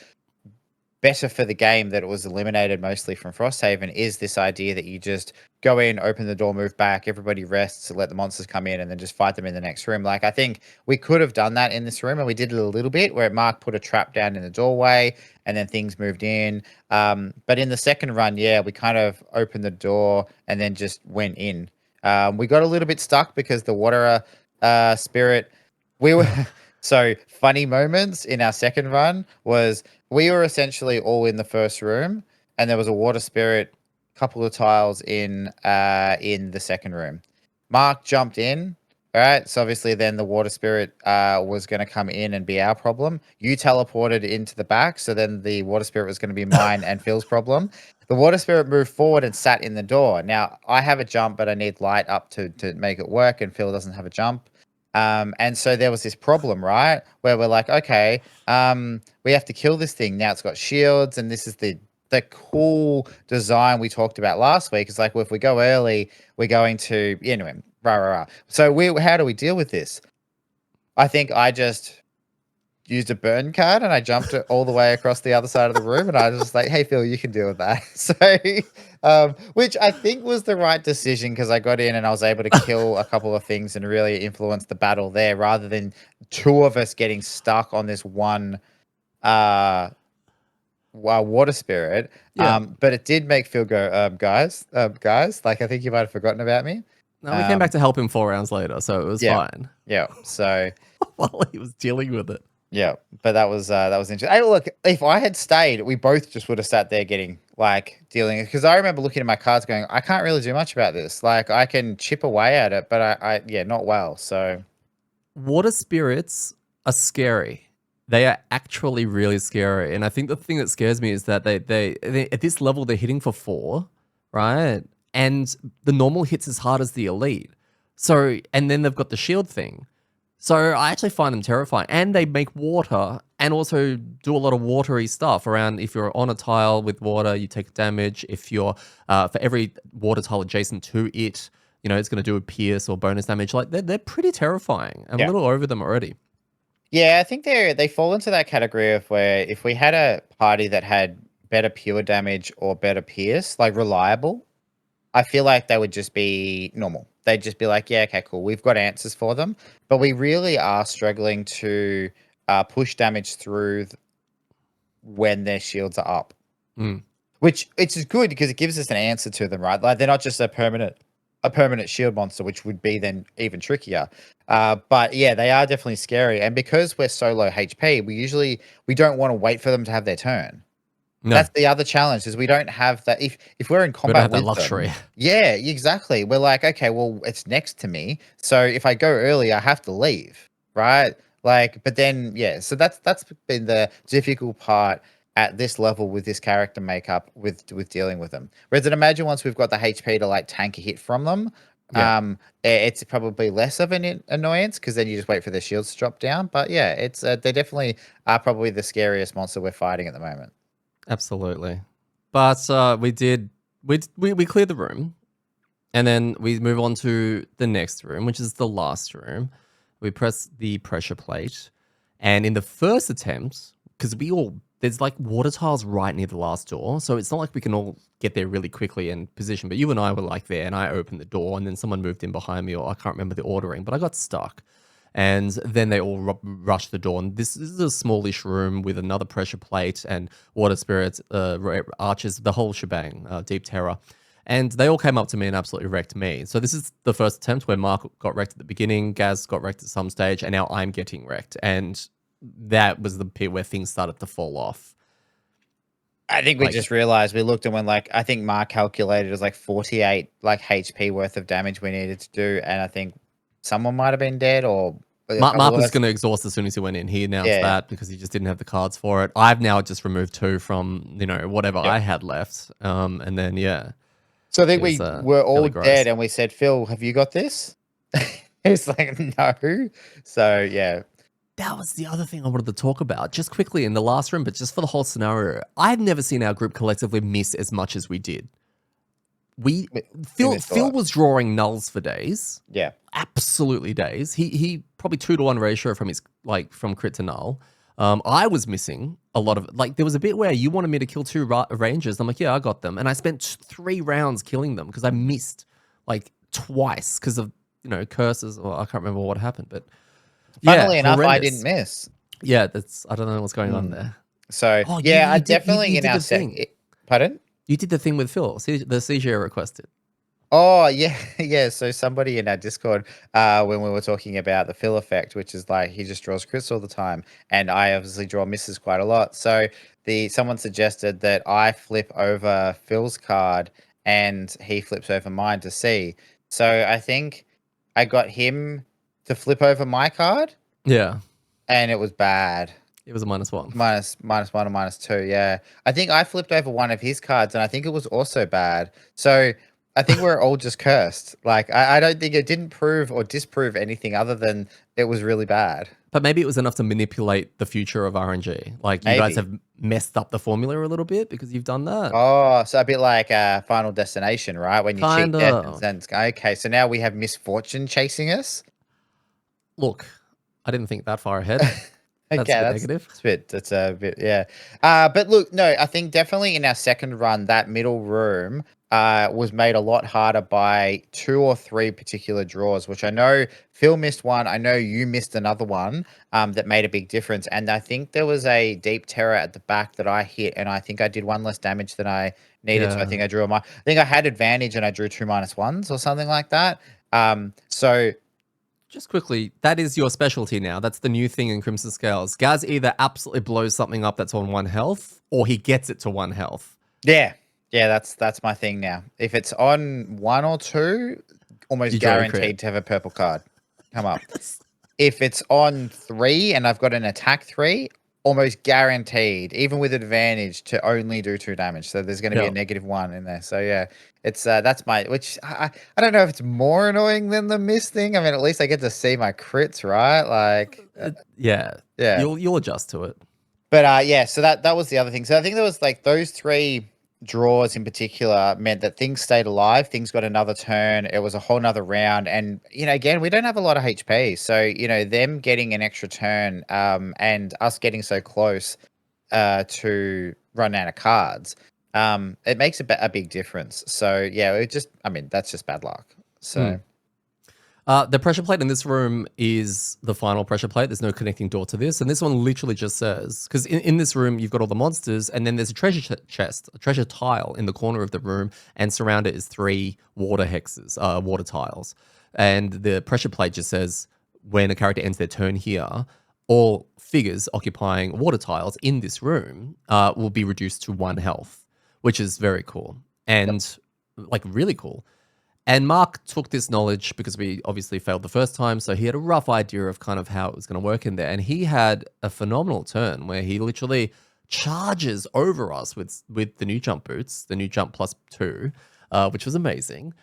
better for the game that it was eliminated mostly from Frosthaven is this idea that you just go in, open the door, move back, everybody rests, let the monsters come in, and then just fight them in the next room. Like, I think we could have done that in this room, and we did it a little bit where Mark put a trap down in the doorway, and then things moved in. But in the second run, yeah, we kind of opened the door and then just went in. We got a little bit stuck because the water spirit, we were. So funny moments in our second run was we were essentially all in the first room, and there was a water spirit, couple of tiles in the second room. Mark jumped in. All right, so obviously then the water spirit was going to come in and be our problem. You teleported into the back, so then the water spirit was going to be mine and Phil's problem. The water spirit moved forward and sat in the door. Now I have a jump, but I need light up to make it work, and Phil doesn't have a jump. And so there was this problem, right? Where we're like, okay, we have to kill this thing. Now it's got shields, and this is the cool design we talked about last week. It's like, well, if we go early, we're going to anyway, rah rah rah. So how do we deal with this? I think I just used a burn card and I jumped it all the way across the other side of the room, and I was just like, "Hey Phil, you can deal with that." So, which I think was the right decision because I got in and I was able to kill a couple of things and really influence the battle there, rather than two of us getting stuck on this one uh water spirit. Yeah. But it did make Phil go, guys, like I think you might have forgotten about me. No, we came back Um, to help him 4 rounds later, so it was yeah, fine. yeah. So While he was dealing with it. yeah, but that was interesting. Hey, look, if I had stayed, we both just would have sat there getting like dealing, because I remember looking at my cards going, I can't really do much about this. Like I can chip away at it, but I yeah, not well. So Water spirits are scary. They are actually really scary. And I think the thing that scares me is that they at this level they're hitting for 4, right? And the normal hits as hard as the elite. So and then they've got the shield thing. So I actually find them terrifying. And they make water and also do a lot of watery stuff around. If you're on a tile with water, you take damage. If you're for every water tile adjacent to it, you know, it's going to do a pierce or bonus damage. Like they're pretty terrifying. I'm a yeah, little over them already. yeah, I think they fall into that category of where if we had a party that had better pure damage or better pierce, like reliable, I feel like they would just be normal. They'd just be like, yeah, okay, cool. We've got answers for them. But we really are struggling to push damage through when their shields are up, Mm. which it's just good because it gives us an answer to them, right? Like they're not just a permanent shield monster, which would be then even trickier. But yeah, they are definitely scary. And because we're so low HP, we don't want to wait for them to have their turn. No, That's the other challenge is we don't have that. If we're in we don't combat have that with luxury. them, yeah, exactly. We're like, okay, well, it's next to me, so if I go early, I have to leave, right? Like, but then, yeah. So that's been the difficult part at this level with this character makeup with dealing with them. Whereas, I'd imagine once we've got the HP to like tank a hit from them, Yeah, it's probably less of an annoyance because then you just wait for their shields to drop down. But yeah, it's they definitely are probably the scariest monster we're fighting at the moment. absolutely. But we cleared the room, and then we move on to the next room, which is the last room. We press the pressure plate, and in the first attempt, because there's like water tiles right near the last door, so it's not like we can all get there really quickly and position. But you and I were like there, and I opened the door, and then someone moved in behind me, or I can't remember the ordering, but I got stuck. And then they all rushed the door. And this is a smallish room with another pressure plate and water spirits, archers, the whole shebang, deep terror. And they all came up to me and absolutely wrecked me. So this is the first attempt where Mark got wrecked at the beginning, Gaz got wrecked at some stage, and now I'm getting wrecked. And that was the bit where things started to fall off. I think we Like, just realized we looked and went like I think Mark calculated it was like 48 like HP worth of damage we needed to do, and I think someone might have been dead or a Mark couple of was us. going to exhaust as soon as he went in. He announced Yeah. that because he just didn't have the cards for it. I've now just removed 2 from, whatever Yep. I had left. And then, yeah, So I think it was we were all fairly dead gross. and we said, Phil, have you got this? It's like no. So yeah. that was the other thing I wanted to talk about just quickly in the last room, but just for the whole scenario. I've never seen our group collectively miss as much as we did. We We Phil missed a Phil lot. was drawing nulls for days, Yeah. absolutely days. He probably 2-to-1 ratio from his from crit to null. I was missing a lot of like there was a bit where you wanted me to kill two rangers. I'm like, yeah, I got them, and I spent 3 rounds killing them because I missed like twice because of curses or I can't remember what happened, but yeah, Funnily enough, I didn't horrendous. miss. Yeah, that's I don't know what's going on Mm. there. So Oh, yeah, I you definitely in did our the thing. Pardon? You did the thing with Phil. See, the CGO requested. Oh yeah, yeah. So somebody in our Discord, when we were talking about the fill effect, which is like he just draws crits all the time, and I obviously draw misses quite a lot. So someone suggested that I flip over Phil's card and he flips over mine to see. So I think I got him to flip over my card, Yeah, and it was bad. it was a -1. Minus one or minus two, yeah. I think I flipped over one of his cards, and I think it was also bad. So I think we're all just cursed. Like I don't think it didn't prove or disprove anything other than it was really bad. But maybe it was enough to manipulate the future of RNG. Like you guys Maybe. have messed up the formula a little bit because you've done that. Oh, so a bit like Final Destination, right? When you cheat death and Kinda. then okay, so now we have misfortune chasing us. Look, I didn't think that far ahead. That's a Okay, bit negative. that's a bit, yeah. But look, no, I think definitely in our second run, that middle room was made a lot harder by 2 or 3 particular draws, which I know Phil missed one. I know you missed another one that made a big difference. And I think there was a deep terror at the back that I hit, and I think I did one less damage than I needed. So I Yeah. think I drew I think I had advantage and I drew 2 -1s or something like that. So Just quickly, that is your specialty now. That's the new thing in Crimson Scales. Gaz either absolutely blows something up that's on 1 health, or he gets it to 1 health. yeah. Yeah, that's my thing now. If it's on 1 or 2, almost You draw a crit. guaranteed to have a purple card come up. If it's on 3 and I've got an attack 3, almost guaranteed, even with advantage, to only do 2 damage. So there's going to be a Yeah. -1 in there. So yeah, it's that's my which I don't know if it's more annoying than the miss thing. I mean, at least I get to see my crits, right? Like Yeah. yeah. You'll adjust to it. But yeah, so that was the other thing. So I think there was like those 3 draws in particular meant that things stayed alive. Things got another turn. It was a whole nother round. And again, we don't have a lot of HP. So, them getting an extra turn, and us getting so close to run out of cards, it makes a big difference. So yeah, that's just bad luck. Hmm. So The pressure plate in this room is the final pressure plate. There's no connecting door to this. And this one literally just says, because in this room, you've got all the monsters, and then there's a treasure chest, a treasure tile in the corner of the room, and surrounded is 3 water hexes, water tiles. And the pressure plate just says, when a character ends their turn here, all figures occupying water tiles in this room will be reduced to 1 health, which is very cool. And like really cool. And Mark took this knowledge because we obviously failed the first time, so he had a rough idea of kind of how it was going to work in there. And he had a phenomenal turn where he literally charges over us with the new jump boots, the new jump +2, which was amazing.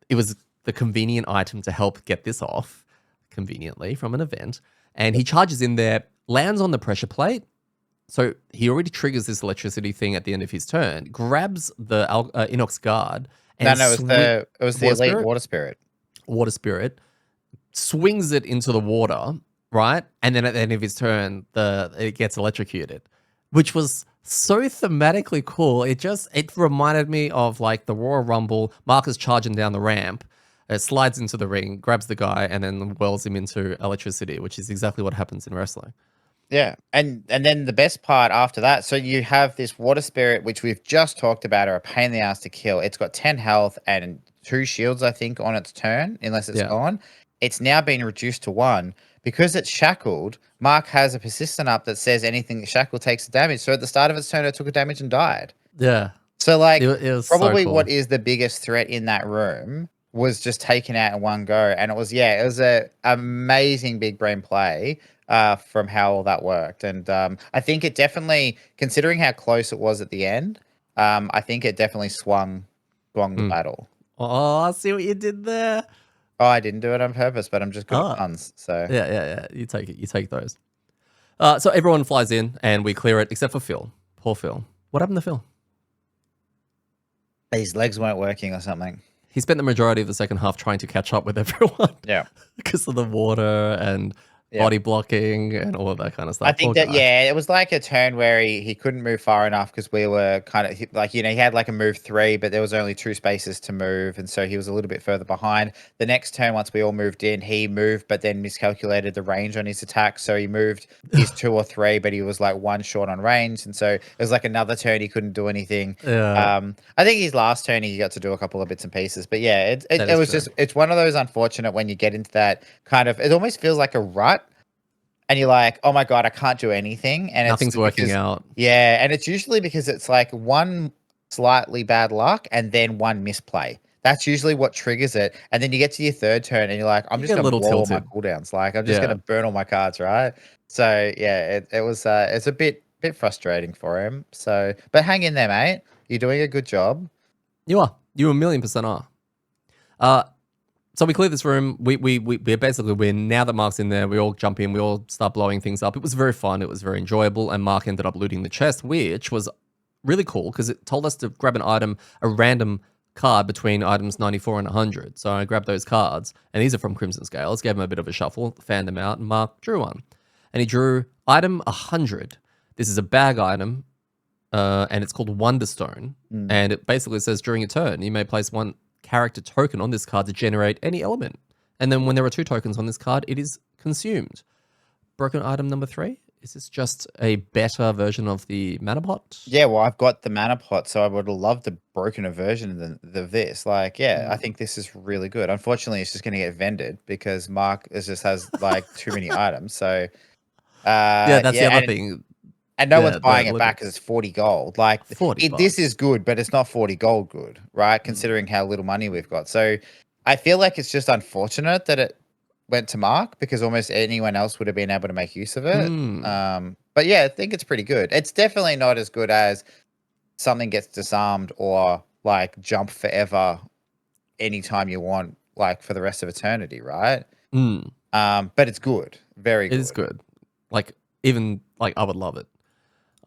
It was the convenient item to help get this off conveniently from an event. And he charges in there, lands on the pressure plate. So he already triggers this electricity thing at the end of his turn, grabs the Inox guard, and no, it was the water elite spirit, water spirit. water spirit, swings it into the water, right? And then at the end of his turn, it gets electrocuted, which was so thematically cool. It reminded me of like the Royal Rumble. Marcus charging down the ramp, it slides into the ring, grabs the guy, and then whirls him into electricity, which is exactly what happens in wrestling. Yeah, and then the best part after that, so you have this water spirit, which we've just talked about, are a pain in the ass to kill. It's got 10 health and 2 shields, I think, on its turn, unless it's Yeah, gone. It's now been reduced to 1 because it's shackled. Mark has a persistent up that says anything shackled takes damage. So at the start of its turn, it took a damage and died. yeah, So like it was so probably what cool. is the biggest threat in that room was just taken out in one go. And it was a amazing big brain play from how all that worked. And I think it definitely, considering how close it was at the end, I think it definitely swung the Mm. battle. Oh, I see what you did there. Oh, I didn't do it on purpose, but I'm just good at Oh, puns. So yeah. You take it. You take those. So everyone flies in and we clear it except for Phil. Poor Phil. What happened to Phil? His legs weren't working or something. He spent the majority of the second half trying to catch up with everyone. Yeah. Because of the water and body blocking and all of that kind of stuff. I think Poor that, guy. yeah, it was like a turn where he couldn't move far enough because we were kind of like, he had like a move 3, but there was only 2 spaces to move. And so he was a little bit further behind. The next turn, once we all moved in, he moved, but then miscalculated the range on his attack. So he moved his 2 or 3, but he was like 1 short on range. And so it was like another turn he couldn't do anything. Yeah. I think his last turn he got to do a couple of bits and pieces. But yeah, That it is was true. just, it's one of those unfortunate when you get into that kind of, it almost feels like a rut. And you're like, oh my God, I can't do anything. And it's Nothing's working because, out. yeah. And it's usually because it's like one slightly bad luck and then one misplay. That's usually what triggers it. And then you get to your third turn and you're like, I'm You just get a going to little blow all my tilted. cooldowns. Like, I'm just going Yeah. to burn all my cards, right? So, yeah, it was, it's a bit frustrating for him. So, but hang in there, mate. You're doing a good job. You are. You 1,000,000% are. So we clear this room. We're basically win. Now that Mark's in there, we all jump in. We all start blowing things up. It was very fun. It was very enjoyable. And Mark ended up looting the chest, which was really cool because it told us to grab an item, a random card between items 94 and 100. So I grabbed those cards, and these are from Crimson Scales. Gave him a bit of a shuffle, fanned them out, and Mark drew one. And he drew item 100. This is a bag item, and it's called Wonderstone. And it basically says during a turn, you may place one character token on this card to generate any element. And then when there are 2 tokens on this card, it is consumed. Broken item number 3. Is this just a better version of the mana pot? Yeah, well, I've got the mana pot, so I would have loved a broken version of this. Like, yeah, I think this is really good. Unfortunately, it's just going to get vended because Mark just has like too many items. So, Yeah, that's the yeah, other thing. and no one's The buying it back because limits. it's 40 gold. Like, 40 this bucks. is good, but it's not 40 gold good, right? Considering how little money we've got. So, I feel like it's just unfortunate that it went to Mark because almost anyone else would have been able to make use of it. But yeah, I think it's pretty good. It's definitely not as good as something gets disarmed or like jump forever anytime you want, like for the rest of eternity, right? But it's good, very It is good. good. Like, even, like, I would love it.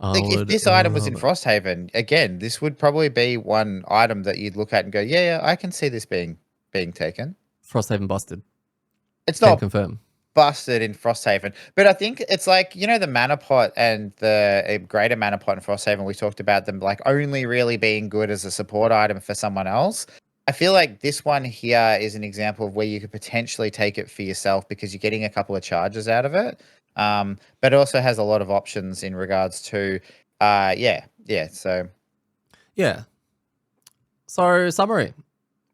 I Like if would this item was in love it. Frosthaven, again, this would probably be one item that you'd look at and go, yeah, I can see this being taken. Frosthaven busted. It's Can not confirm. busted in Frosthaven, but I think it's like, the mana pot and the greater mana pot in Frosthaven, we talked about them like only really being good as a support item for someone else. I feel like this one here is an example of where you could potentially take it for yourself because you're getting a couple of charges out of it. But it also has a lot of options in regards to so Yeah. So, summary.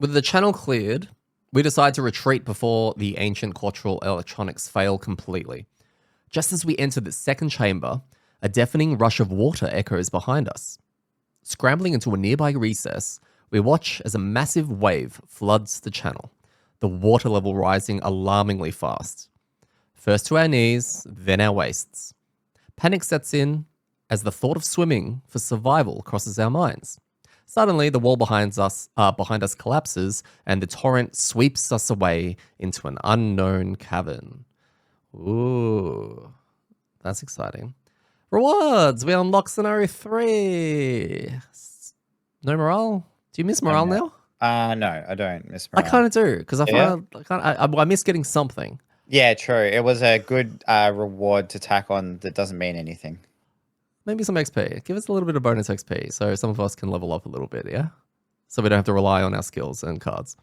With the channel cleared, we decide to retreat before the ancient quattral electronics fail completely. Just as we enter the second chamber, a deafening rush of water echoes behind us. Scrambling into a nearby recess, we watch as a massive wave floods the channel, the water level rising alarmingly fast. First to our knees, then our waists. Panic sets in as the thought of swimming for survival crosses our minds. Suddenly, the wall behind us collapses, and the torrent sweeps us away into an unknown cavern. Ooh, that's exciting. Rewards! We unlock scenario 3. No morale? Do you miss morale now? no, I don't miss I morale. kind of do, because Yeah? I miss getting something. Yeah, true. It was a good reward to tack on that doesn't mean anything. Maybe some XP. Give us a little bit of bonus XP so some of us can level up a little bit, yeah? So we don't have to rely on our skills and cards.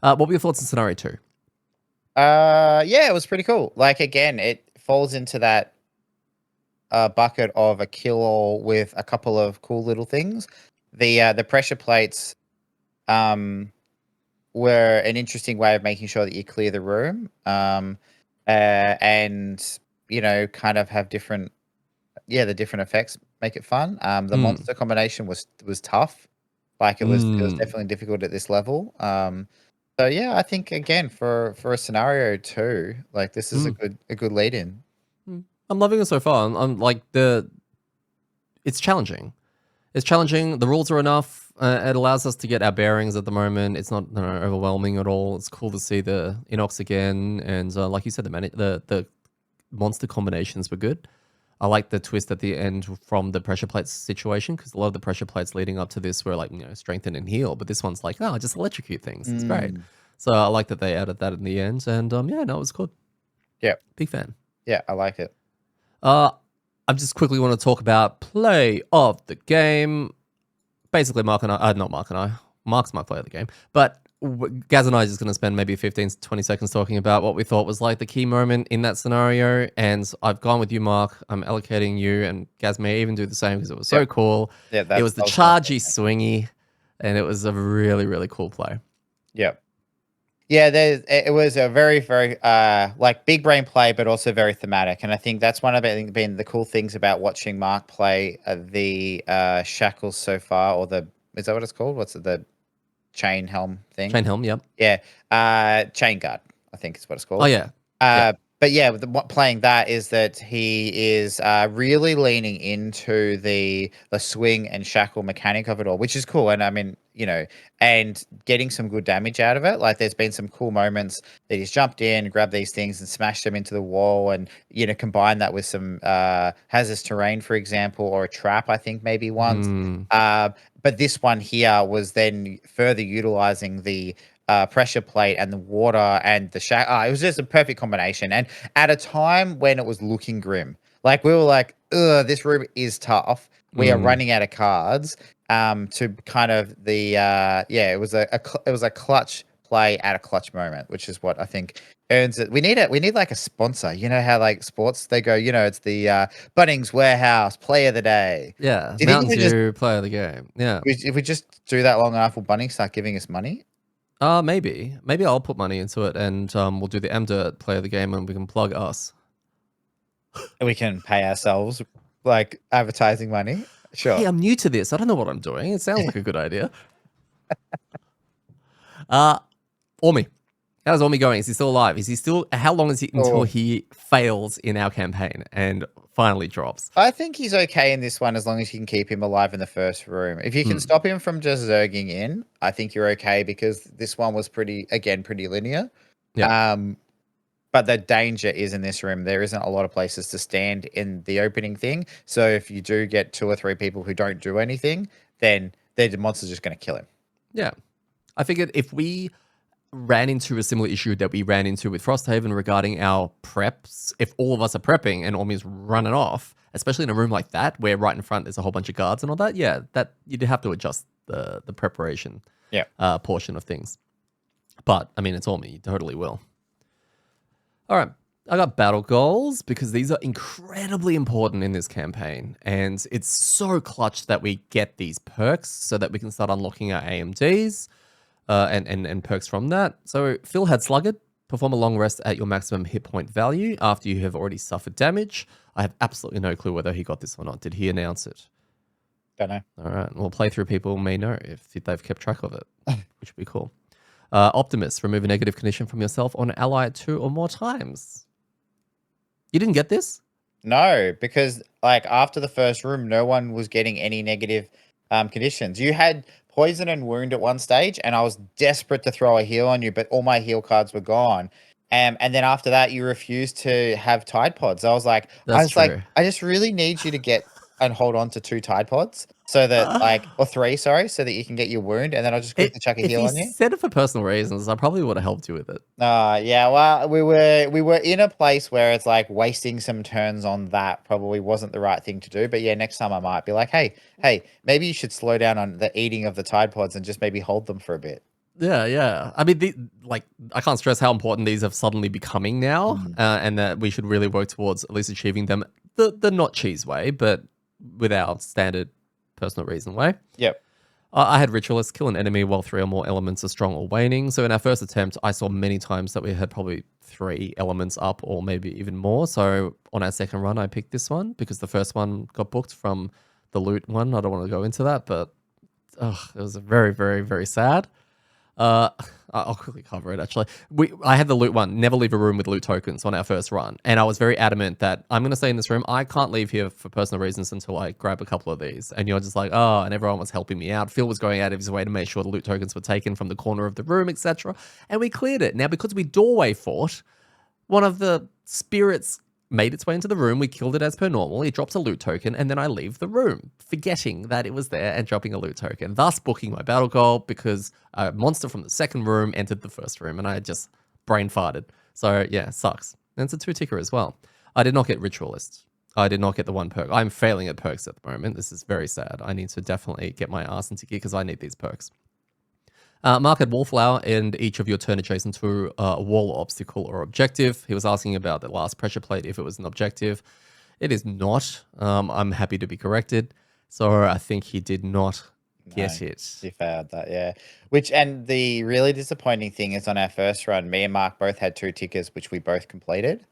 What were your thoughts on scenario 2? Yeah, it was pretty cool. Like again, it falls into that bucket of a kill all with a couple of cool little things. The pressure plates were an interesting way of making sure that you clear the room. And kind of have different the different effects make it fun. The monster combination was tough. Like it was definitely difficult at this level. So yeah, I think again for a scenario 2, like this is a good lead in. I'm loving it so far. I'm like it's challenging. It's challenging. The rules are enough. It allows us to get our bearings at the moment. It's not overwhelming at all. It's cool to see the Inox again, and like you said, the monster combinations were good. I like the twist at the end from the pressure plates situation, because a lot of the pressure plates leading up to this were like, strengthen and heal. But this one's like, oh, just electrocute things. It's great. Mm. So I like that they added that in the end. And yeah, no, it was good. Yeah. Big fan. Yeah, I like it. I just quickly want to talk about play of the game. Basically, Mark's my play of the game. But Gaz and I are just going to spend maybe 15 to 20 seconds talking about what we thought was like the key moment in that scenario. And I've gone with you, Mark. I'm allocating you, and Gaz may even do the same because it was so cool. Yeah, it was the chargy swingy, and it was a really, really cool play. Yep. Yeah, it was a very, very like big brain play, but also very thematic. And I think that's one of been the cool things about watching Mark play the shackles so far, or is that what it's called? What's it, the chain helm thing? Chain helm, yep. Yeah. Chain guard, I think is what it's called. Oh, yeah. But yeah, what playing that is that he is really leaning into the swing and shackle mechanic of it all, which is cool. And I mean, and getting some good damage out of it. Like there's been some cool moments that he's jumped in, grabbed these things and smashed them into the wall, and combine that with some hazardous terrain, for example, or a trap. I think maybe once. But this one here was then further utilizing the pressure plate and the water and the shack. It was just a perfect combination. And at a time when it was looking grim, like we were like, ugh, this room is tough. We are running out of cards. To kind of it was a clutch play at a clutch moment, which is what I think earns it. We need like a sponsor. You know how like sports they go, it's the Bunnings Warehouse Play of the Day. Yeah, Mountain Dew Play of the Game. Yeah. If we just do that long enough, will Bunnings start giving us money? Maybe I'll put money into it, and we'll do the amDirt Play of the Game, and we can plug us. We can pay ourselves like advertising money. Sure. Hey, I'm new to this. I don't know what I'm doing. It sounds like a good idea. Ormi. How's Ormi going? Is he still alive? How long is he until he fails in our campaign and finally drops? I think he's okay in this one as long as you can keep him alive in the first room. If you can stop him from just zerging in, I think you're okay, because this one was pretty linear. Yeah. But the danger is in this room. There isn't a lot of places to stand in the opening thing. So if you do get 2 or 3 people who don't do anything, then the monster's just going to kill him. Yeah. I figured if we ran into a similar issue that we ran into with Frosthaven regarding our preps, if all of us are prepping and Ormi's running off, especially in a room like that where right in front there's a whole bunch of guards and all that, that you'd have to adjust the preparation portion of things. But, I mean, it's Ormi. You totally will. All right, I got battle goals because these are incredibly important in this campaign, and it's so clutch that we get these perks so that we can start unlocking our AMDs and perks from that. So Phil had Sluggard. Perform a long rest at your maximum hit point value after you have already suffered damage. I have absolutely no clue whether he got this or not. Did he announce it? Don't know. All right, well, playthrough people may know if they've kept track of it, which would be cool. Optimus, remove a negative condition from yourself on an ally 2 or more times. You didn't get this? No, because like after the first room, no one was getting any negative conditions. You had poison and wound at one stage, and I was desperate to throw a heal on you, but all my heal cards were gone. And then after that, you refused to have Tide Pods. I was like, I just really need you to get and hold on to 2 Tide Pods so that or 3, sorry, so that you can get your wound, and then I'll just quickly chuck a heal on you. If you said it for personal reasons, I probably would have helped you with it. Yeah, well, we were in a place where it's like wasting some turns on that probably wasn't the right thing to do. But yeah, next time I might be like, hey, maybe you should slow down on the eating of the Tide Pods and just maybe hold them for a bit. Yeah. I mean, I can't stress how important these have suddenly becoming now, and that we should really work towards at least achieving them the not cheese way, but with our standard personal reason way. Yep. I had Ritualist kill an enemy while 3 or more elements are strong or waning. So in our first attempt, I saw many times that we had probably 3 elements up or maybe even more. So on our second run, I picked this one because the first one got booked from the loot one. I don't want to go into that, but it was very, very, very sad. I'll quickly cover it, actually. I had the loot one, never leave a room with loot tokens on our first run. And I was very adamant that I'm going to stay in this room. I can't leave here for personal reasons until I grab a couple of these. And you're just like, and everyone was helping me out. Phil was going out of his way to make sure the loot tokens were taken from the corner of the room, etc. And we cleared it. Now, because we doorway fought, one of the spirits made its way into the room. We killed it as per normal. It drops a loot token, and then I leave the room, forgetting that it was there and dropping a loot token, thus booking my battle goal because a monster from the second room entered the first room, and I just brain farted. So yeah, sucks. And it's a 2-ticker as well. I did not get Ritualist. I did not get the 1 perk. I'm failing at perks at the moment. This is very sad. I need to definitely get my ass into gear because I need these perks. Market Wallflower and each of your turn adjacent to a wall, obstacle, or objective. He was asking about the last pressure plate if it was an objective. It is not. I'm happy to be corrected. So I think he did not get it. You failed that, yeah. And the really disappointing thing is on our first run, me and Mark both had 2 tickers, which we both completed.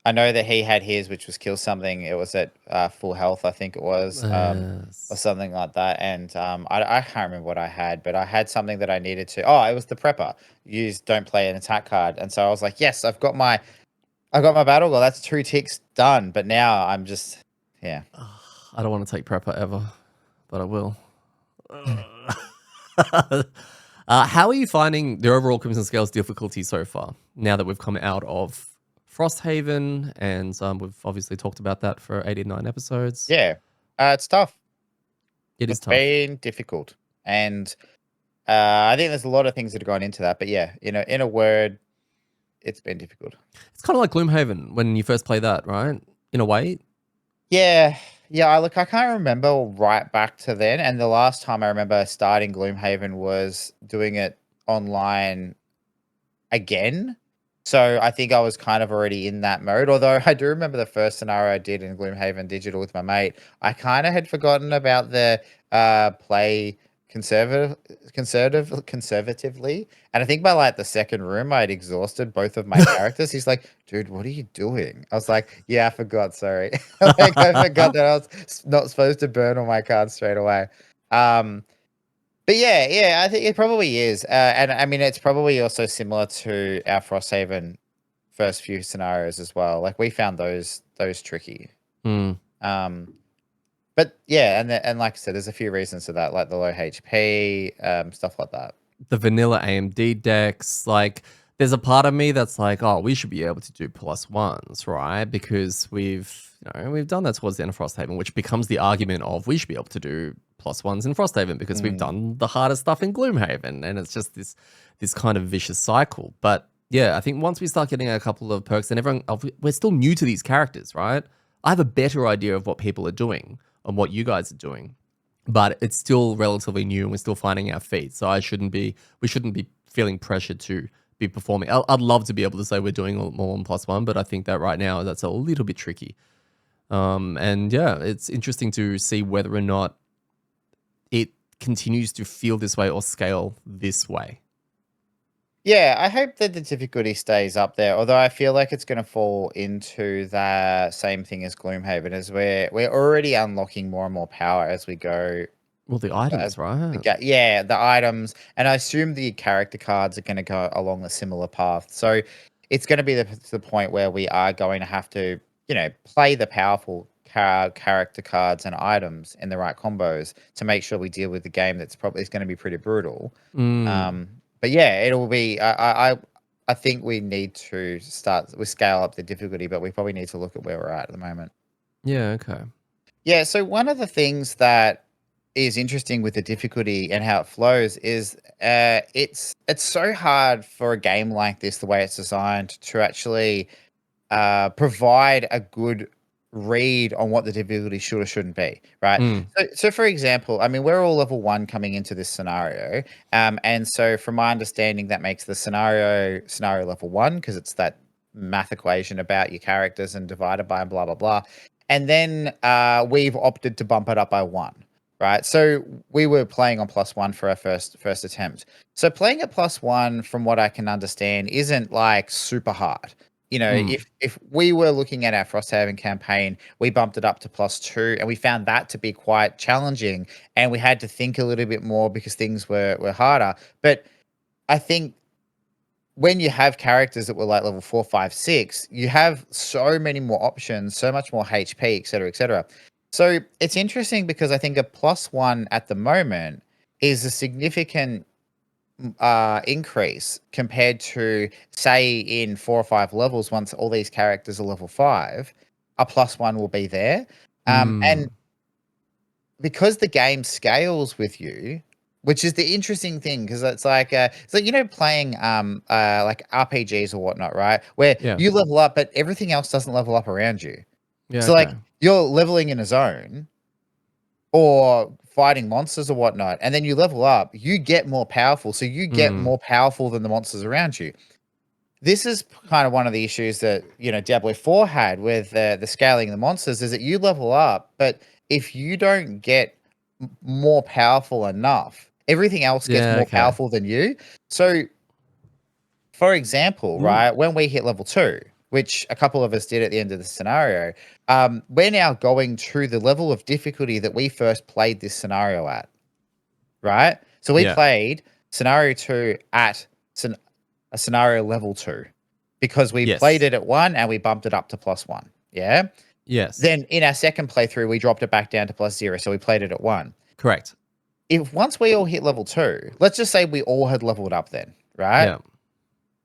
I know that he had his, which was kill something. It was at full health, I think it was, or something like that. And I can't remember what I had, but I had something that I needed to. Oh, it was the prepper. Don't play an attack card, and so I was like, yes, I've got my battle goal. That's 2 ticks done. But now I'm just, yeah. I don't want to take prepper ever, but I will. How are you finding the overall Crimson Scales difficulty so far? Now that we've come out of Frosthaven, and we've obviously talked about that for 89 episodes. Yeah, it's tough. It's tough. Been difficult, and I think there's a lot of things that have gone into that. But yeah, in a word, it's been difficult. It's kind of like Gloomhaven when you first play that, right? In a way. Yeah. I can't remember right back to then, and the last time I remember starting Gloomhaven was doing it online again. So I think I was kind of already in that mode. Although I do remember the first scenario I did in Gloomhaven Digital with my mate. I kind of had forgotten about the play conservatively. And I think by like the second room, I had exhausted both of my characters. He's like, dude, what are you doing? I was like, yeah, I forgot. Sorry. Like, I forgot that I was not supposed to burn all my cards straight away. But yeah, I think it probably is. And I mean, it's probably also similar to our Frosthaven first few scenarios as well. Like we found those tricky. But yeah, and like I said, there's a few reasons to that, like the low HP, stuff like that. The vanilla AMD decks, like there's a part of me that's like, oh, we should be able to do +1s, right? Because we've done that towards the end of Frosthaven, which becomes the argument of we should be able to do +1s in Frosthaven because we've done the hardest stuff in Gloomhaven, and it's just this kind of vicious cycle. But yeah, I think once we start getting a couple of perks, and we're still new to these characters, right? I have a better idea of what people are doing and what you guys are doing, but it's still relatively new and we're still finding our feet. So we shouldn't be feeling pressured to be performing. I'd love to be able to say we're doing more on +1, but I think that right now that's a little bit tricky. And yeah, it's interesting to see whether or not it continues to feel this way or scale this way. Yeah, I hope that the difficulty stays up there. Although I feel like it's going to fall into the same thing as Gloomhaven, as we're already unlocking more and more power as we go. Well, the items, right? Yeah, the items, and I assume the character cards are going to go along a similar path. So it's going to be to the point where we are going to have to, play the powerful character cards and items in the right combos to make sure we deal with the game that's probably going to be pretty brutal. But yeah, it'll be. I think we need to scale up the difficulty, but we probably need to look at where we're at the moment. Yeah. Okay. Yeah. So one of the things that is interesting with the difficulty and how it flows is it's so hard for a game like this, the way it's designed, to actually provide a good read on what the difficulty should or shouldn't be, right? So for example, I mean, we're all level 1 coming into this scenario, and so from my understanding, that makes the scenario level 1 because it's that math equation about your characters and divided by blah blah blah, and then we've opted to bump it up by 1. Right, so we were playing on +1 for our first attempt. So playing at +1, from what I can understand, isn't like super hard. If we were looking at our Frosthaven campaign, we bumped it up to +2, and we found that to be quite challenging, and we had to think a little bit more because things were harder. But I think when you have characters that were like level 4, 5, 6, you have so many more options, so much more HP, etc., etc. So it's interesting because I think a +1 at the moment is a significant increase compared to, say, in 4 or 5 levels. Once all these characters are level 5, a +1 will be there. And because the game scales with you, which is the interesting thing, because it's like playing like RPGs or whatnot, right? Where Yeah. you level up, but everything else doesn't level up around you. Yeah. So like Okay. you're leveling in a zone or fighting monsters or whatnot, and then you level up, you get more powerful. So you get more powerful than the monsters around you. This is kind of one of the issues that Diablo 4 had with the scaling of the monsters, is that you level up, but if you don't get more powerful enough, everything else gets Yeah. more Okay. powerful than you. So, for example, Mm. right, when we hit level 2, which a couple of us did at the end of the scenario, we're now going to the level of difficulty that we first played this scenario at, right? So we Yeah. played scenario 2 at a scenario level 2 because we played Yes. it at 1 and we bumped it up to +1. Yeah. Yes. Then in our second playthrough, we dropped it back down to +0. So we played it at 1. Correct. If once we all hit level 2, let's just say we all had leveled up then, right? Yeah.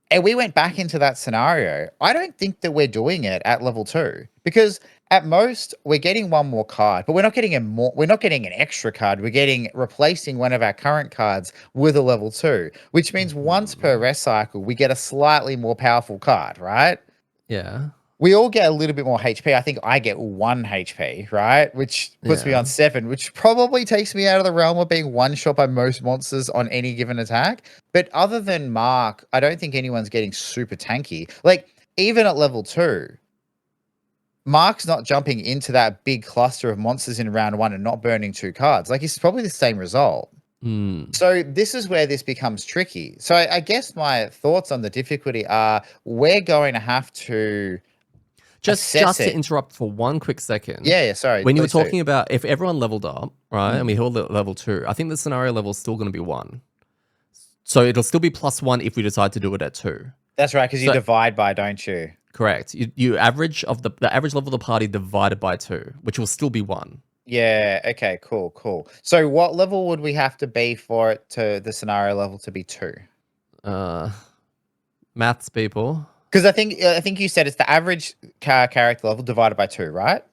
And we went back into that scenario, I don't think that we're doing it at level 2, because at most we're getting one more card, but we're not getting an extra card. We're getting replacing one of our current cards with a level 2, which means once per rest cycle we get a slightly more powerful card, right? Yeah. We all get a little bit more HP. I think I get 1 HP, right? Which puts me Yeah. on 7, which probably takes me out of the realm of being one shot by most monsters on any given attack. But other than Mark, I don't think anyone's getting super tanky. Like, even at level 2, Mark's not jumping into that big cluster of monsters in round 1 and not burning 2 cards. Like, it's probably the same result. Mm. So this is where this becomes tricky. So I guess my thoughts on the difficulty are, we're going to have to assess Just to it. interrupt for one quick second. Yeah, sorry, When you were please do. talking about if everyone leveled up, right, and we Mm. hit level 2, I think the scenario level is still going to be 1. So it'll still be +1 if we decide to do it at 2. That's right, because you So divide by, don't you? correct. You average of the average level of the party divided by 2, which will still be 1. Yeah, okay, cool. So what level would we have to be for it to the scenario level to be 2? Uh, maths people. Because I think you said it's the average character level divided by 2, right?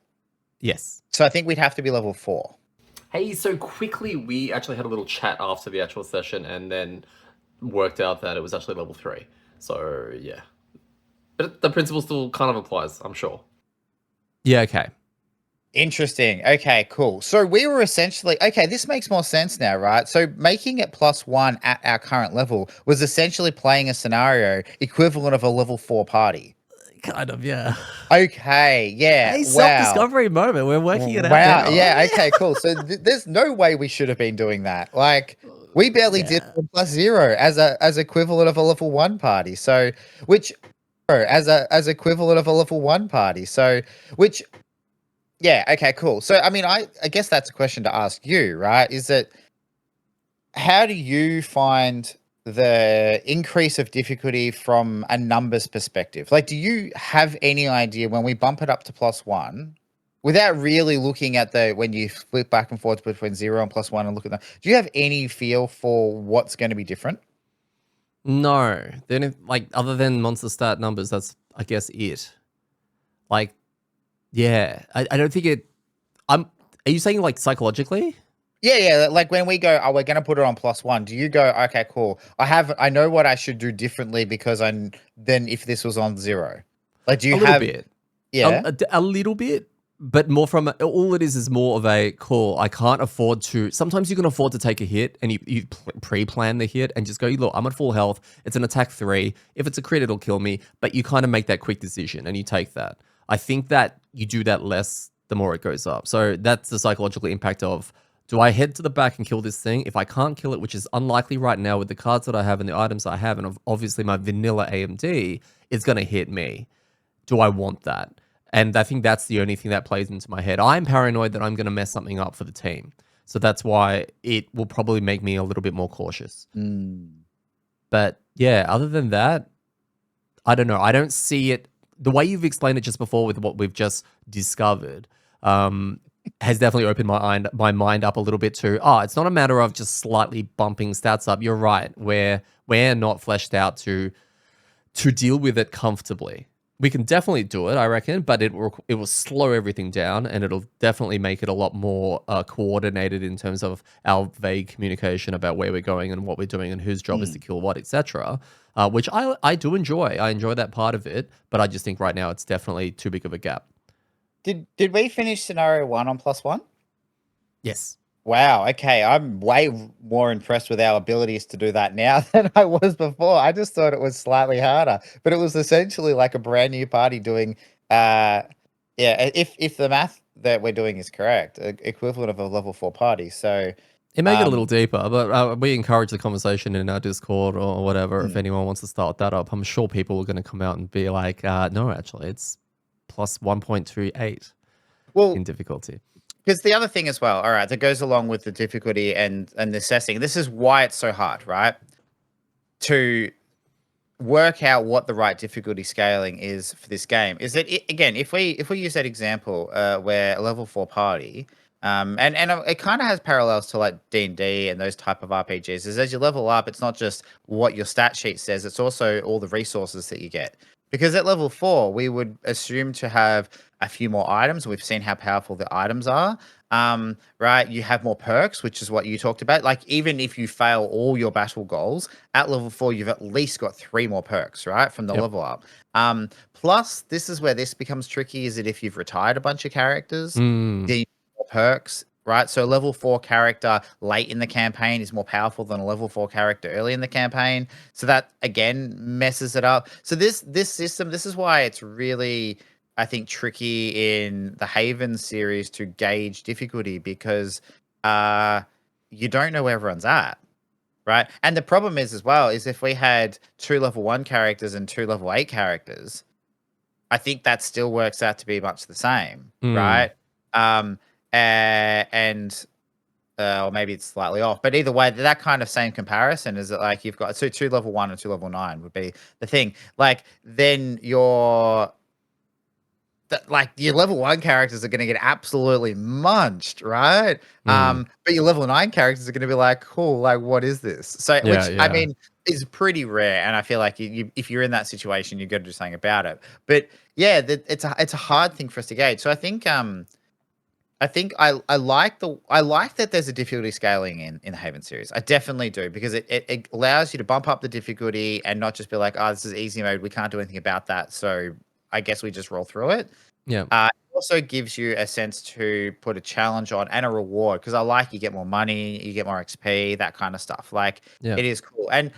Yes. So I think we'd have to be level 4. Hey, so quickly, we actually had a little chat after the actual session and then worked out that it was actually level 3. So, yeah. But the principle still kind of applies, I'm sure. Yeah, okay. Interesting. Okay, cool. So we were essentially, okay, this makes more sense now, right? So making it +1 at our current level was essentially playing a scenario equivalent of a level 4 party. Kind of, yeah. Okay, yeah. Hey, Wow. self-discovery moment. We're working it out Wow. now. Yeah. Okay. Cool. So there's no way we should have been doing that. Like, we barely did Yeah. the +0 as equivalent of a level 1 party. So which as equivalent of a level 1 party. So which yeah. Okay. Cool. So I mean, I guess that's a question to ask you, right? Is that, how do you find the increase of difficulty from a numbers perspective? Like, do you have any idea when we bump it up to +1, without really looking at when you flip back and forth between 0 and +1 and look at that, do you have any feel for what's going to be different? No. Then, like, other than monster stat numbers, that's, I guess, it. Like, yeah. I don't think it... Are you saying, like, psychologically? Yeah. Like when we go, oh, we're going to put it on +1. Do you go, okay, cool. I know what I should do differently because than if this was on 0. Like, do A you little have, bit. yeah? A little bit, but more from all it is more of a call. I can't afford to. Sometimes you can afford to take a hit, and you pre-plan the hit and just go, look, I'm at full health. It's an attack 3. If it's a crit, it'll kill me. But you kind of make that quick decision and you take that. I think that you do that less the more it goes up. So that's the psychological impact of, do I head to the back and kill this thing? If I can't kill it, which is unlikely right now with the cards that I have and the items I have, and obviously my vanilla AMD, is going to hit me. Do I want that? And I think that's the only thing that plays into my head. I'm paranoid that I'm going to mess something up for the team. So that's why it will probably make me a little bit more cautious. Mm. But yeah, other than that, I don't know. I don't see it the way you've explained it just before with what we've just discovered. has definitely opened my mind up a little bit to, oh, it's not a matter of just slightly bumping stats up. You're right. We're not fleshed out to deal with it comfortably. We can definitely do it, I reckon, but it will slow everything down, and it'll definitely make it a lot more coordinated in terms of our vague communication about where we're going and what we're doing and whose job is to Mm. kill what, etc. Which I do enjoy. I enjoy that part of it, but I just think right now it's definitely too big of a gap. Did we finish scenario 1 on +1? Yes. Wow, okay, I'm way more impressed with our abilities to do that now than I was before. I just thought it was slightly harder, but it was essentially like a brand new party doing, yeah, if the math that we're doing is correct, equivalent of a level 4 party. So, It may get a little um, deeper, but we encourage the conversation in our Discord or whatever. If mm, anyone wants to start that up, I'm sure people are going to come out and be like, no, actually, it's plus 1.28 in well, difficulty. because the other thing as well, all right, that goes along with the difficulty and the assessing. This is why it's so hard, right? To work out what the right difficulty scaling is for this game is that again, if we use that example where a level 4 party, and it kind of has parallels to like D&D and those type of RPGs, is as you level up, it's not just what your stat sheet says, it's also all the resources that you get, because at level 4 we would assume to have a few more items. We've seen how powerful the items are. Right, you have more perks, which is what you talked about. Like, even if you fail all your battle goals at level 4, you've at least got 3 more perks, right, from the Yep. level up. Plus, this is where this becomes tricky, is that if you've retired a bunch of characters, Mm, the perks, right? So a level 4 character late in the campaign is more powerful than a level 4 character early in the campaign. So that again messes it up. So this system, this is why it's really, I think, tricky in the Haven series to gauge difficulty, because uh you don't know where everyone's at. Right. And the problem is as well is if we had 2 level 1 characters and 2 level 8 characters, I think that still works out to be much the same, mm, right? Um, and or maybe it's slightly off, but either way, that kind of same comparison is that, like, you've got, so 2 level 1 and 2 level 9 would be the thing. Like, then like, your level 1 characters are gonna get absolutely munched, right? mm. But your level 9 characters are gonna be like, "Cool, like, what is this?" So, Yeah, which, I yeah. mean, is pretty rare, and I feel like you if you're in that situation, you gotta do something about it. But, yeah, it's a hard thing for us to gauge. So I think I like that there's a difficulty scaling in the Haven series. I definitely do, because it allows you to bump up the difficulty and not just be like, "Oh, this is easy mode, we can't do anything about that, so I guess we just roll through it." Yeah. It also gives you a sense to put a challenge on and a reward, because I like, you get more money, you get more XP, that kind of stuff. Like, Yeah. it is cool. And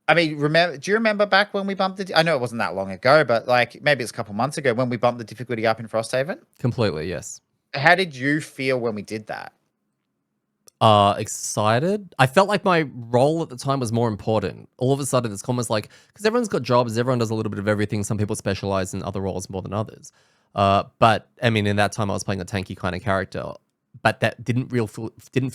I mean, do you remember back when we bumped I know it wasn't that long ago, but like maybe it's a couple months ago when we bumped the difficulty up in Frosthaven? Completely, yes. How did you feel when we did that? Excited. I felt like my role at the time was more important. All of a sudden, it's almost like, because everyone's got jobs, everyone does a little bit of everything. Some people specialize in other roles more than others. But I mean, in that time, I was playing a tanky kind of character, but that didn't feel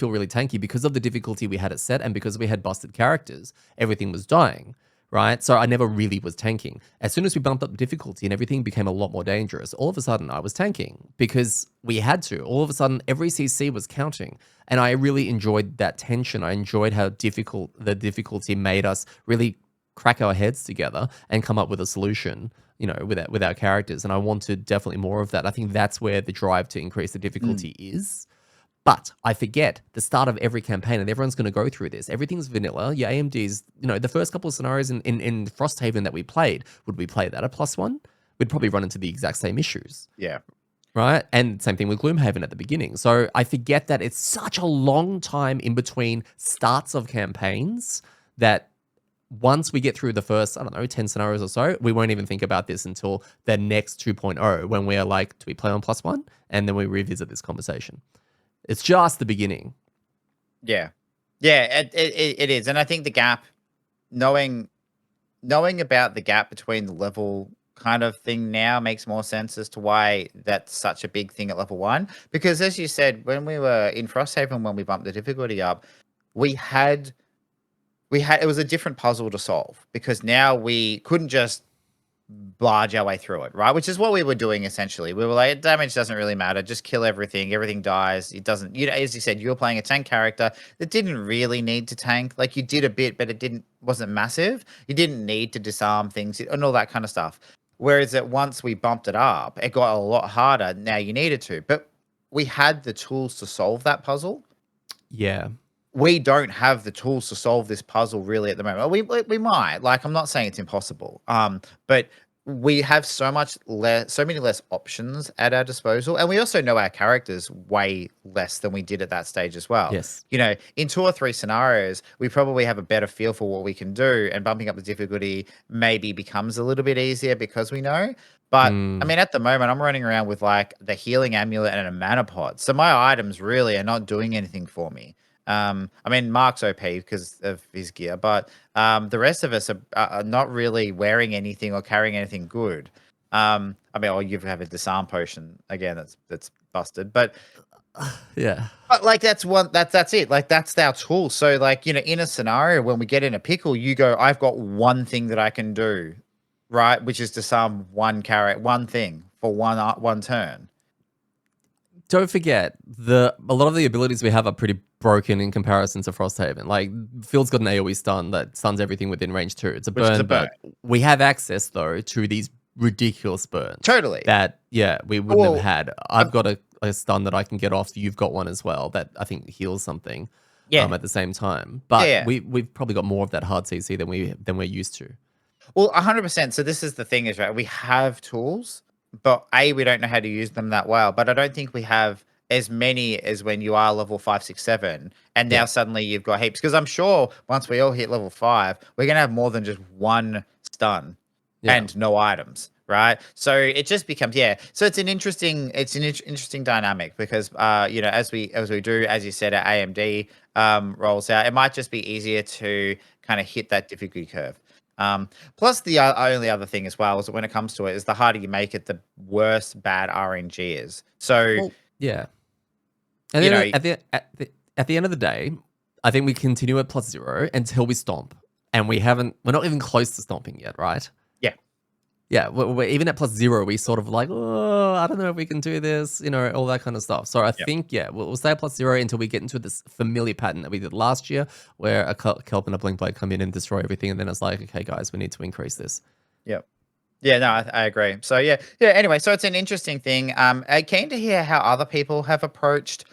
really tanky because of the difficulty we had it set, and because we had busted characters. Everything was dying, right? So I never really was tanking. As soon as we bumped up the difficulty and everything became a lot more dangerous, all of a sudden I was tanking because we had to. All of a sudden, every CC was counting. And I really enjoyed that tension. I enjoyed how difficult the difficulty made us really crack our heads together and come up with a solution, with our characters. And I wanted definitely more of that. I think that's where the drive to increase the Mm. difficulty is. But I forget the start of every campaign, and everyone's going to go through this. Everything's vanilla. Your AMD's, the first couple of scenarios in Frosthaven that we played, would we play that at +1? We'd probably run into the exact same issues, Yeah. right? And same thing with Gloomhaven at the beginning. So I forget that it's such a long time in between starts of campaigns that once we get through the first, I don't know, 10 scenarios or so, we won't even think about this until the next 2.0, when we're like, do we play on +1? And then we revisit this conversation. It's just the beginning. Yeah. Yeah, it is. And I think the gap, knowing knowing about the gap between the level kind of thing now makes more sense as to why that's such a big thing at level 1. Because as you said, when we were in Frosthaven, when we bumped the difficulty up, we had it was a different puzzle to solve, because now we couldn't just barge our way through it, right? Which is what we were doing essentially. We were like, damage doesn't really matter. Just kill everything. Everything dies. It doesn't, as you said, you were playing a tank character that didn't really need to tank. Like you did a bit, but wasn't massive. You didn't need to disarm things and all that kind of stuff. Whereas once we bumped it up, it got a lot harder. Now you needed to, but we had the tools to solve that puzzle. Yeah. We don't have the tools to solve this puzzle really at the moment. We might. Like, I'm not saying it's impossible. But we have so many less options at our disposal, and we also know our characters way less than we did at that stage as well. Yes. In 2 or 3 scenarios, we probably have a better feel for what we can do, and bumping up the difficulty maybe becomes a little bit easier because we know. But I mean, at the moment, I'm running around with like the healing amulet and a mana pod, so my items really are not doing anything for me. I mean, Mark's OP because of his gear, but the rest of us are not really wearing anything or carrying anything good. I mean, or you have a disarm potion again. That's busted, but Yeah. but like that's it. Like that's our tool. So like in a scenario when we get in a pickle, you go, I've got one thing that I can do, right? Which is disarm one thing for one turn. Don't forget a lot of the abilities we have are pretty broken in comparison to Frosthaven. Like Phil's got an AoE stun that stuns everything within range 2. It's a Which is burn, a burn. but we have access though to these ridiculous burns. Totally. That we wouldn't have had. I've got a stun that I can get off. You've got one as well that I think heals something. Yeah. At the same time, but Yeah. we've probably got more of that hard CC than we're used to. Well, 100%. So this is the thing is, right, we have tools, but we don't know how to use them that well. But I don't think we have as many as when you are level 5, 6, 7, and now Yeah. suddenly you've got heaps. Because I'm sure once we all hit level 5, we're gonna have more than just one stun and no items, right? So it just becomes So it's an interesting dynamic because as we do, as you said, our AMD rolls out, it might just be easier to kind of hit that difficulty curve. Plus, the only other thing as well is that when it comes to it, is the harder you make it, the worse bad RNG is. So, well, yeah. And at the end of the day, I think we continue at +0 until we stomp, and we're not even close to stomping yet, right? Yeah. Yeah, we're even at +0, we sort of like, oh, I don't know if we can do this, all that kind of stuff. So I think, we'll stay at +0 until we get into this familiar pattern that we did last year, where a kelp and a blink blade come in and destroy everything, and then it's like, okay, guys, we need to increase this. Yep. Yeah, no, I agree. So yeah. Anyway, so it's an interesting thing. I keen to hear how other people have approached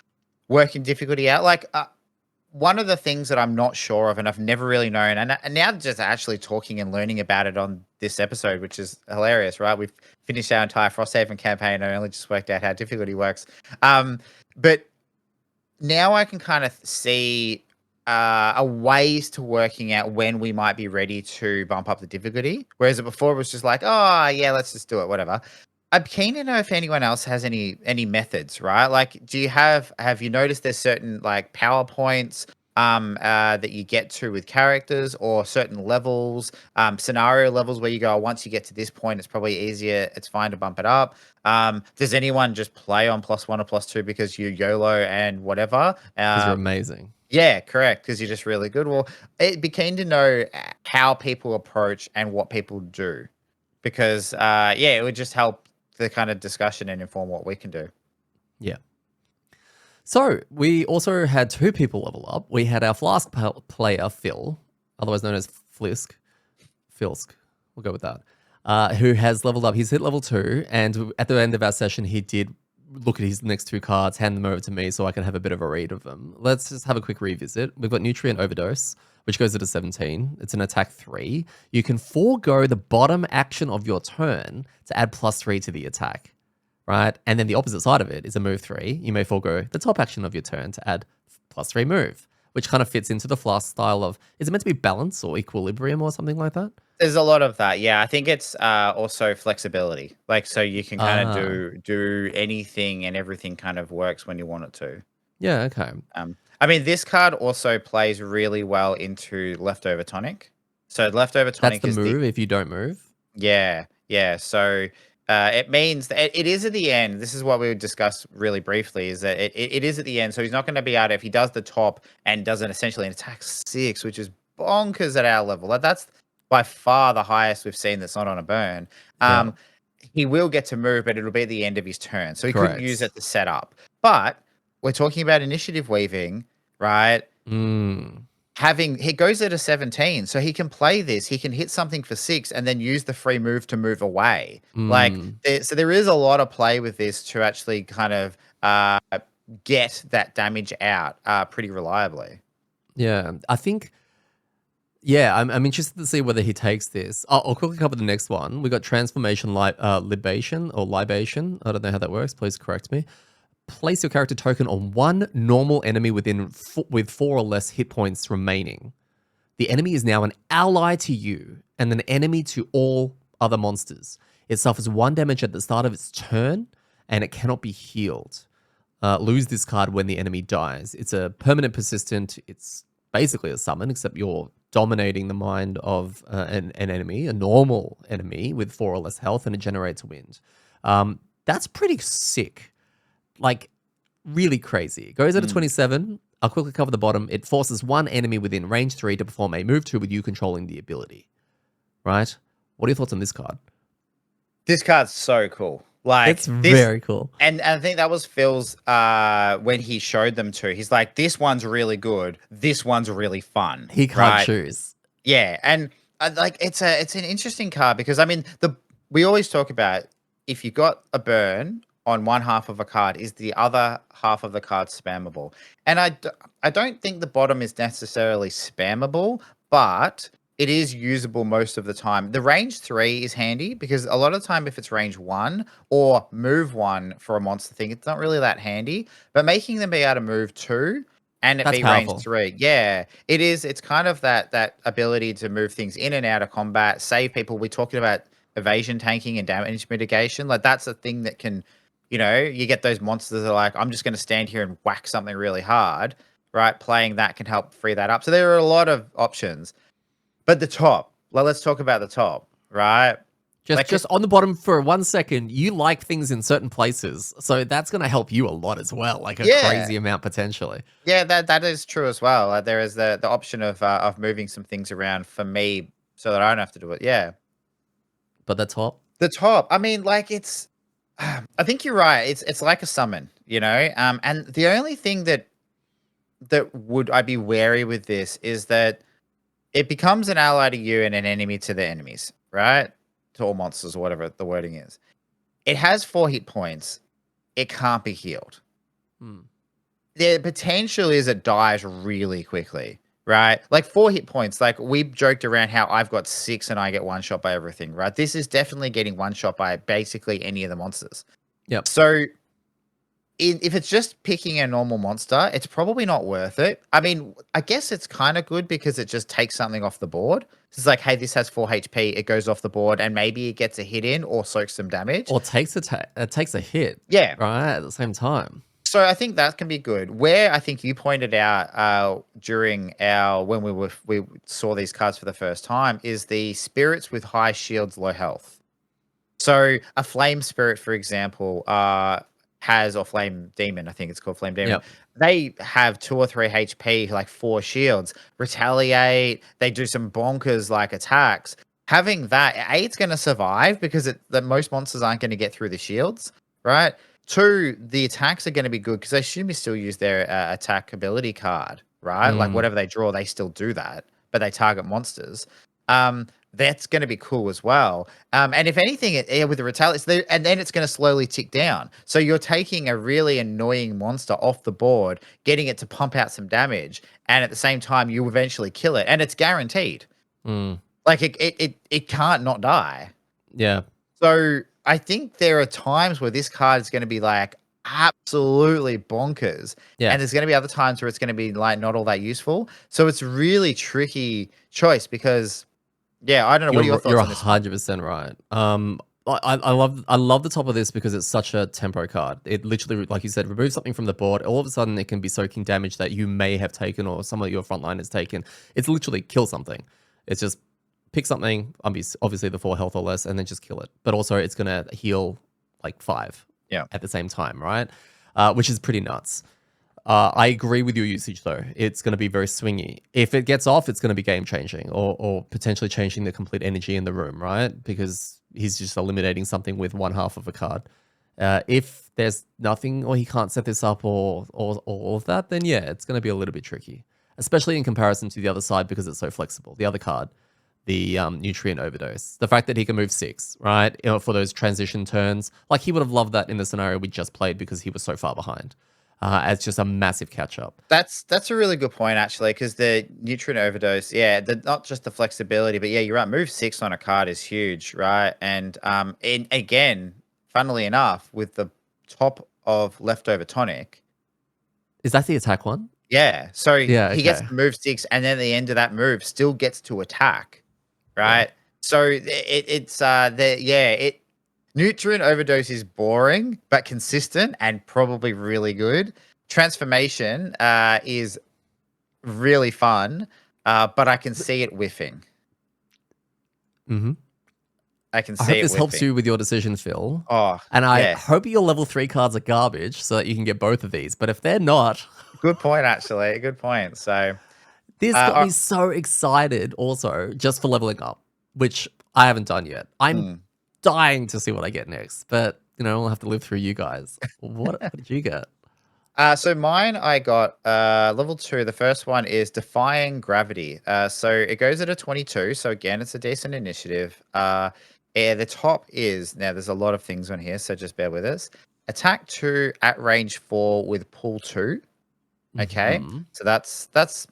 working difficulty out. Like, one of the things that I'm not sure of, and I've never really known, and now just actually talking and learning about it on this episode, which is hilarious, right? We've finished our entire Frosthaven campaign, and I only just worked out how difficulty works. But now I can kind of see a ways to working out when we might be ready to bump up the difficulty. Whereas before it was just like, oh yeah, let's just do it, whatever. I'm keen to know if anyone else has any methods, right? Like, have you noticed there's certain like PowerPoints that you get to with characters or certain levels, scenario levels where you go, once you get to this point, it's probably easier, it's fine to bump it up. Does anyone just play on +1 or +2 because you YOLO and whatever? Because you're amazing. Yeah, correct. Because you're just really good. Well, it'd be keen to know how people approach and what people do, because it would just help the kind of discussion and inform what we can do. Yeah. So we also had 2 people level up. We had our Flask player, Phil, otherwise known as Filsk, we'll go with that, who has leveled up. He's hit level 2, and at the end of our session, he did look at his next 2 cards, hand them over to me so I can have a bit of a read of them. Let's just have a quick revisit. We've got Nutrient Overdose, which goes to 17. It's an attack 3. You can forego the bottom action of your turn to add +3 to the attack, right? And then the opposite side of it is a move 3. You may forego the top action of your turn to add +3 move, which kind of fits into the Flask style of, is it meant to be balance or equilibrium or something like that? There's a lot of that. Yeah, I think it's also flexibility. Like, so you can kind of do anything and everything kind of works when you want it to. Yeah, okay. I mean, this card also plays really well into Leftover Tonic. So Leftover Tonic That's the move if you don't move? Yeah. So it means that it is at the end. This is what we would discuss really briefly, is that it is at the end. So he's not going to be able to, if he does the top and does essentially an attack 6, which is bonkers at our level. That's by far the highest we've seen that's not on a burn. Yeah. He will get to move, but it'll be at the end of his turn. So he couldn't use Correct. it to set up. But we're talking about initiative weaving, right? Mm. He goes at a 17, so he can play this. He can hit something for 6 and then use the free move to move away. Like, Mm. so there is a lot of play with this to actually kind of get that damage out pretty reliably. Yeah. I think. Yeah, I'm interested to see whether he takes this. I'll quickly cover the next one. We got transformation libation or libation. I don't know how that works. Please correct me. Place your character token on one normal enemy with 4 or less hit points remaining. The enemy is now an ally to you and an enemy to all other monsters. It suffers 1 damage at the start of its turn, and it cannot be healed. Lose this card when the enemy dies. It's a permanent persistent. It's basically a summon, except you're dominating the mind of an enemy, a normal enemy with 4 or less health, and it generates wind. That's pretty sick. Like, really crazy. It goes at a 27. I'll quickly cover the bottom. It forces 1 enemy within range 3 to perform a move 2 with you controlling the ability. Right? What are your thoughts on this card? This card's so cool. Like, It's very cool. And I think that was Phil's when he showed them to. He's like, this one's really good. This one's really fun. He can't right? choose. Yeah, and like it's an interesting card because I mean we always talk about if you got a burn on one half of a card, is the other half of the card spammable? And I don't think the bottom is necessarily spammable, but it is usable most of the time. The range 3 is handy because a lot of the time if it's range 1 or move 1 for a monster thing, it's not really that handy. But making them be able to move 2 and it That's be powerful. range 3, yeah, it is. It's kind of that ability to move things in and out of combat, save people. We're talking about evasion tanking and damage mitigation. Like that's a thing that can, you get those monsters that are like, I'm just going to stand here and whack something really hard, right? Playing that can help free that up. So there are a lot of options. But the top, let's talk about the top, right? Just on the bottom for 1 second, you like things in certain places, so that's going to help you a lot as well, like a crazy amount potentially. Yeah, that is true as well. There is the option of moving some things around for me so that I don't have to do it. Yeah, But the top, I mean, like it's. I think you're right. It's like a summon, And the only thing that would I be wary with this is that it becomes an ally to you and an enemy to the enemies, right? To all monsters or whatever the wording is. It has 4 hit points. It can't be healed. The potential is it dies really quickly, right? Like 4 hit points. Like we joked around how I've got 6 and I get 1 shot by everything, right? This is definitely getting 1 shot by basically any of the monsters. Yep. So if it's just picking a normal monster, it's probably not worth it. I mean, I guess it's kind of good because it just takes something off the board. It's like, hey, this has 4 HP. It goes off the board, and maybe it gets a hit in or soaks some damage. Or takes a hit. Yeah. Right, at the same time. So I think that can be good. Where I think you pointed out during when we saw these cards for the first time is the spirits with high shields, low health. So a flame spirit, for example, or flame demon, I think it's called flame demon. Yep. They have 2 or 3 HP, like 4 shields, retaliate. They do some bonkers like attacks. Having that, it's going to survive because most monsters aren't going to get through the shields, right? 2, the attacks are going to be good because they assume you still use their attack ability card, right? Like whatever they draw, they still do that, but they target monsters. That's going to be cool as well. And if anything, with the retaliate, and then it's going to slowly tick down. So you're taking a really annoying monster off the board, getting it to pump out some damage, and at the same time, you eventually kill it, and it's guaranteed. Like it can't not die. Yeah. So I think there are times where this card is going to be like absolutely bonkers. Yeah. And there's going to be other times where it's going to be like not all that useful. So it's really tricky choice because, yeah, I don't know. What are your thoughts on this? You're 100% right. I love the top of this because it's such a tempo card. It literally, like you said, removes something from the board. All of a sudden, it can be soaking damage that you may have taken or some of your frontline has taken. It's literally kill something. It's just pick something, obviously the 4 health or less, and then just kill it. But also, it's going to heal like 5 at the same time, right? Which is pretty nuts. I agree with your usage though. It's going to be very swingy. If it gets off, it's going to be game changing or potentially changing the complete energy in the room, right? Because he's just eliminating something with one half of a card. If there's nothing or he can't set this up or all of that, then yeah, it's going to be a little bit tricky, especially in comparison to the other side because it's so flexible. The other card, the nutrient overdose, the fact that he can move 6, right? You know, for those transition turns, like he would have loved that in the scenario we just played because he was so far behind. As just a massive catch up. That's a really good point actually, because the nutrient overdose, yeah, not just the flexibility, but yeah, you're right. Move 6 on a card is huge, right? And again, funnily enough, with the top of leftover tonic, Is that the attack one? yeah. So Yeah. he gets Okay. to move 6, and then at the end of that move, still gets to attack, Yeah. right? So it's the yeah it nutrient overdose is boring but consistent and probably really good. Transformation is really fun, but I can see it whiffing. Mm-hmm. I can I see hope it this helps whiffing. you with your decision, Phil. Oh, And I yeah. hope your level 3 cards are garbage so that you can get both of these. But if they're not, Good point, actually. Good point. So, this got uh, me so excited also just for leveling up, which I haven't done yet. I'm hmm. dying to see what I get next, but you know, we'll have to live through you guys. What did you get? So mine, I got level 2. The first one is Defying Gravity. So it goes at a 22. So again, it's a decent initiative. Yeah, the top is now. There's a lot of things on here, so just bear with us. Attack 2 at range 4 with pull 2. Okay, Hmm. so that's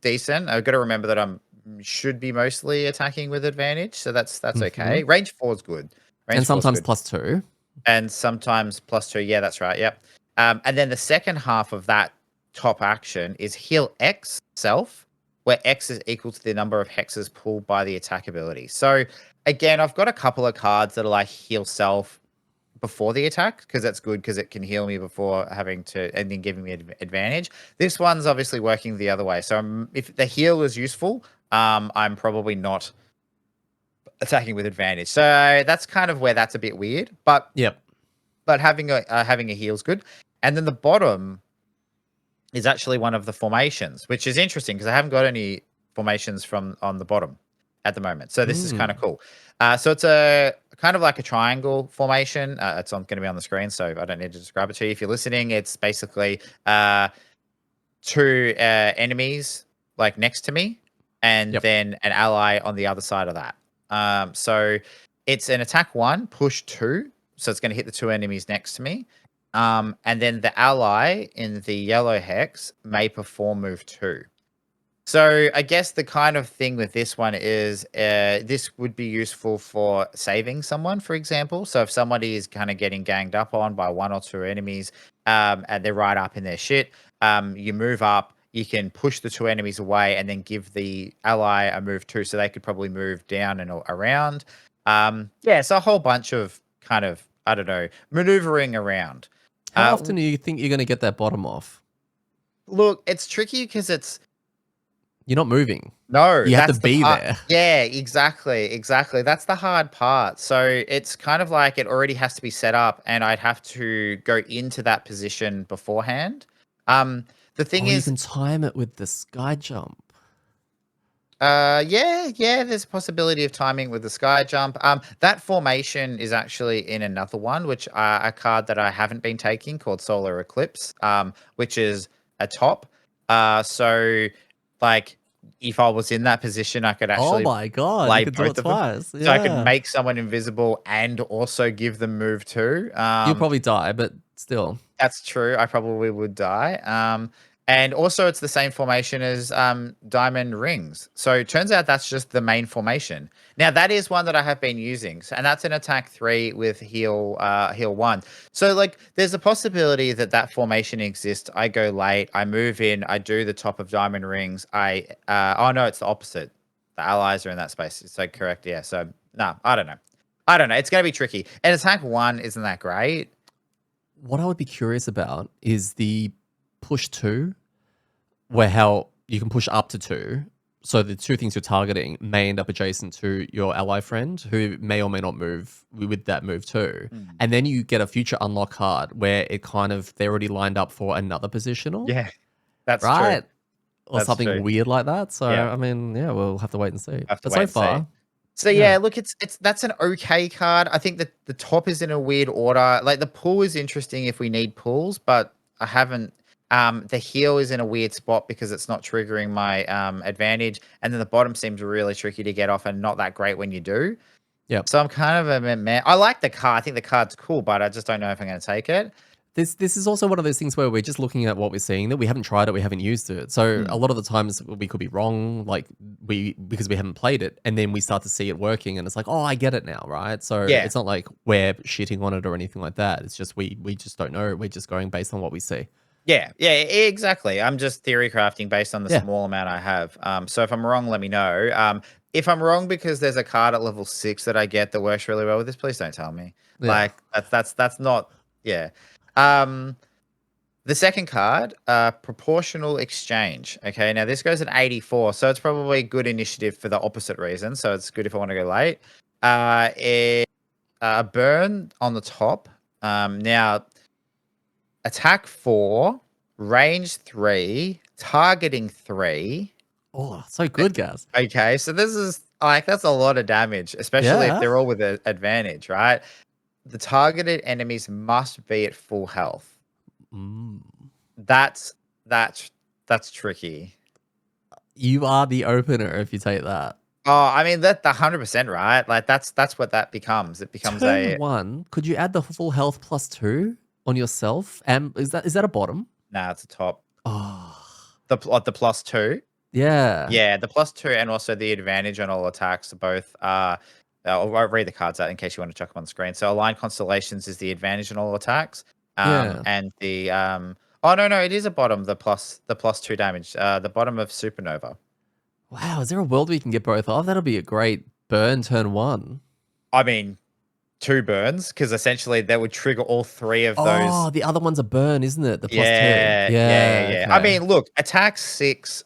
decent. I've got to remember that I'm should be mostly attacking with advantage, so that's Hmm. okay. Range 4 is good. And Range 4 is sometimes good. +2. And sometimes +2. Yeah, that's right. Yep. And then the second half of that top action is heal X self, where X is equal to the number of hexes pulled by the attack ability. So again, I've got a couple of cards that are like heal self before the attack because that's good because it can heal me before having to and then giving me advantage. This one's obviously working the other way. So if the heal is useful, I'm probably not attacking with advantage. So that's kind of where that's a bit weird. Yep. But having a heal is good. And then the bottom is actually one of the formations, which is interesting because I haven't got any formations from on the bottom at the moment. So this is kind of Mm. cool. So it's a kind of like a triangle formation. It's going to be on the screen, so I don't need to describe it to you. If you're listening, it's basically 2 enemies like next to me, and Yep. then an ally on the other side of that. So it's an attack 1, push 2. So it's going to hit the 2 enemies next to me. And then the ally in the yellow hex may perform move 2. So I guess the kind of thing with this one is this would be useful for saving someone, for example. So if somebody is kind of getting ganged up on by 1 or 2 enemies, and they're right up in their shit, you move up, you can push the 2 enemies away, and then give the ally a move 2, so they could probably move down and around. Yeah, so a whole bunch of kind of I don't know maneuvering around. How often do you think you're going to get that bottom off? Look, it's tricky because it's You're not moving. no, You have to that's the be part. there. Yeah, exactly, exactly. That's the hard part. So it's kind of like it already has to be set up, and I'd have to go into that position beforehand. Um, the thing Oh, you is, can time it with the sky jump. yeah, there's a possibility of timing with the sky jump. That formation is actually in another one, which a card that I haven't been taking called Solar Eclipse, which is a top. So like if I was in that position, I could Oh actually my god, you play could do it both of them. twice. So I could Yeah. make someone invisible and also give them move too. You'll probably die, but still. That's true. I probably would die. And also, it's the same formation as diamond rings. So it turns out that's just the main formation. Now that is one that I have been using, and that's an attack 3 with heal 1. So like, there's a possibility that that formation exists. I go late, I move in, I do the top of diamond rings. Oh no, it's the opposite. The allies are in that space. So correct, yeah. So no, I don't know. I don't know. It's gonna be tricky. And attack 1 isn't that great. What I would be curious about is the push 2, where how you can push up to 2. so the two things you're targeting may end up adjacent to your ally friend who may or may not move with that move too. Mm. And then you get a future unlock card where it kind of they're already lined up for another positional, Yeah, that's true. right? Or That's something true. weird like that. So Yeah, I mean, yeah, we'll have to wait and see. have to But wait so and see. far, So yeah. yeah, look, it's that's an okay card. I think that the top is in a weird order. Like the pool is interesting if we need pools, but I haven't. The heel is in a weird spot because it's not triggering my advantage, and then the bottom seems really tricky to get off and not that great when you do. Yep. So I'm kind of a man. I like the card. I think the card's cool, but I just don't know if I'm going to take it. This is also one of those things where we're just looking at what we're seeing, that we haven't tried it, we haven't used it. So a Mm. lot of the times we could be wrong, like because we haven't played it, and then we start to see it working, and it's like, oh, I get it now, right? So Yeah, it's not like we're shitting on it or anything like that. It's just we just don't know. We're just going based on what we see. yeah, exactly. I'm just theory crafting based on the Yeah, small amount I have. So if I'm wrong, let me know. If I'm wrong because there's a card at level 6 that I get that works really well with this, please don't tell me. yeah. Like that's not yeah. Um, the second card, proportional exchange. Okay, now this goes at 84, so it's probably good initiative for the opposite reason. So it's good if I want to go late. It burn on the top. Now attack 4, range 3, targeting 3. Oh, so good, Gaz. Okay, so this is like that's a lot of damage, especially if Yeah. they're all with an advantage, right? The targeted enemies must be at full health. Mm. That's that's that's tricky. You are the opener if you take that. Oh, I mean that the 100% right. Like that's what that becomes. It becomes Turn a one, could you add the full health +2 on yourself? And is that a bottom? nah, it's a top. Oh, The plus 2. yeah. Yeah, the plus 2 and also the advantage on all attacks are both I'll read the cards out in case you want to chuck them on the screen. So aligned constellations is the advantage on all attacks. Yeah. And the oh no, it is a bottom, the plus 2 damage. The bottom of supernova. Wow, is there a world we can get both of? That'll be a great burn turn one. I mean, 2 burns because essentially that would trigger all 3 of those. Oh, the other one's a burn, isn't it? The +2. Yeah, Yeah. I okay. mean, look, attack 6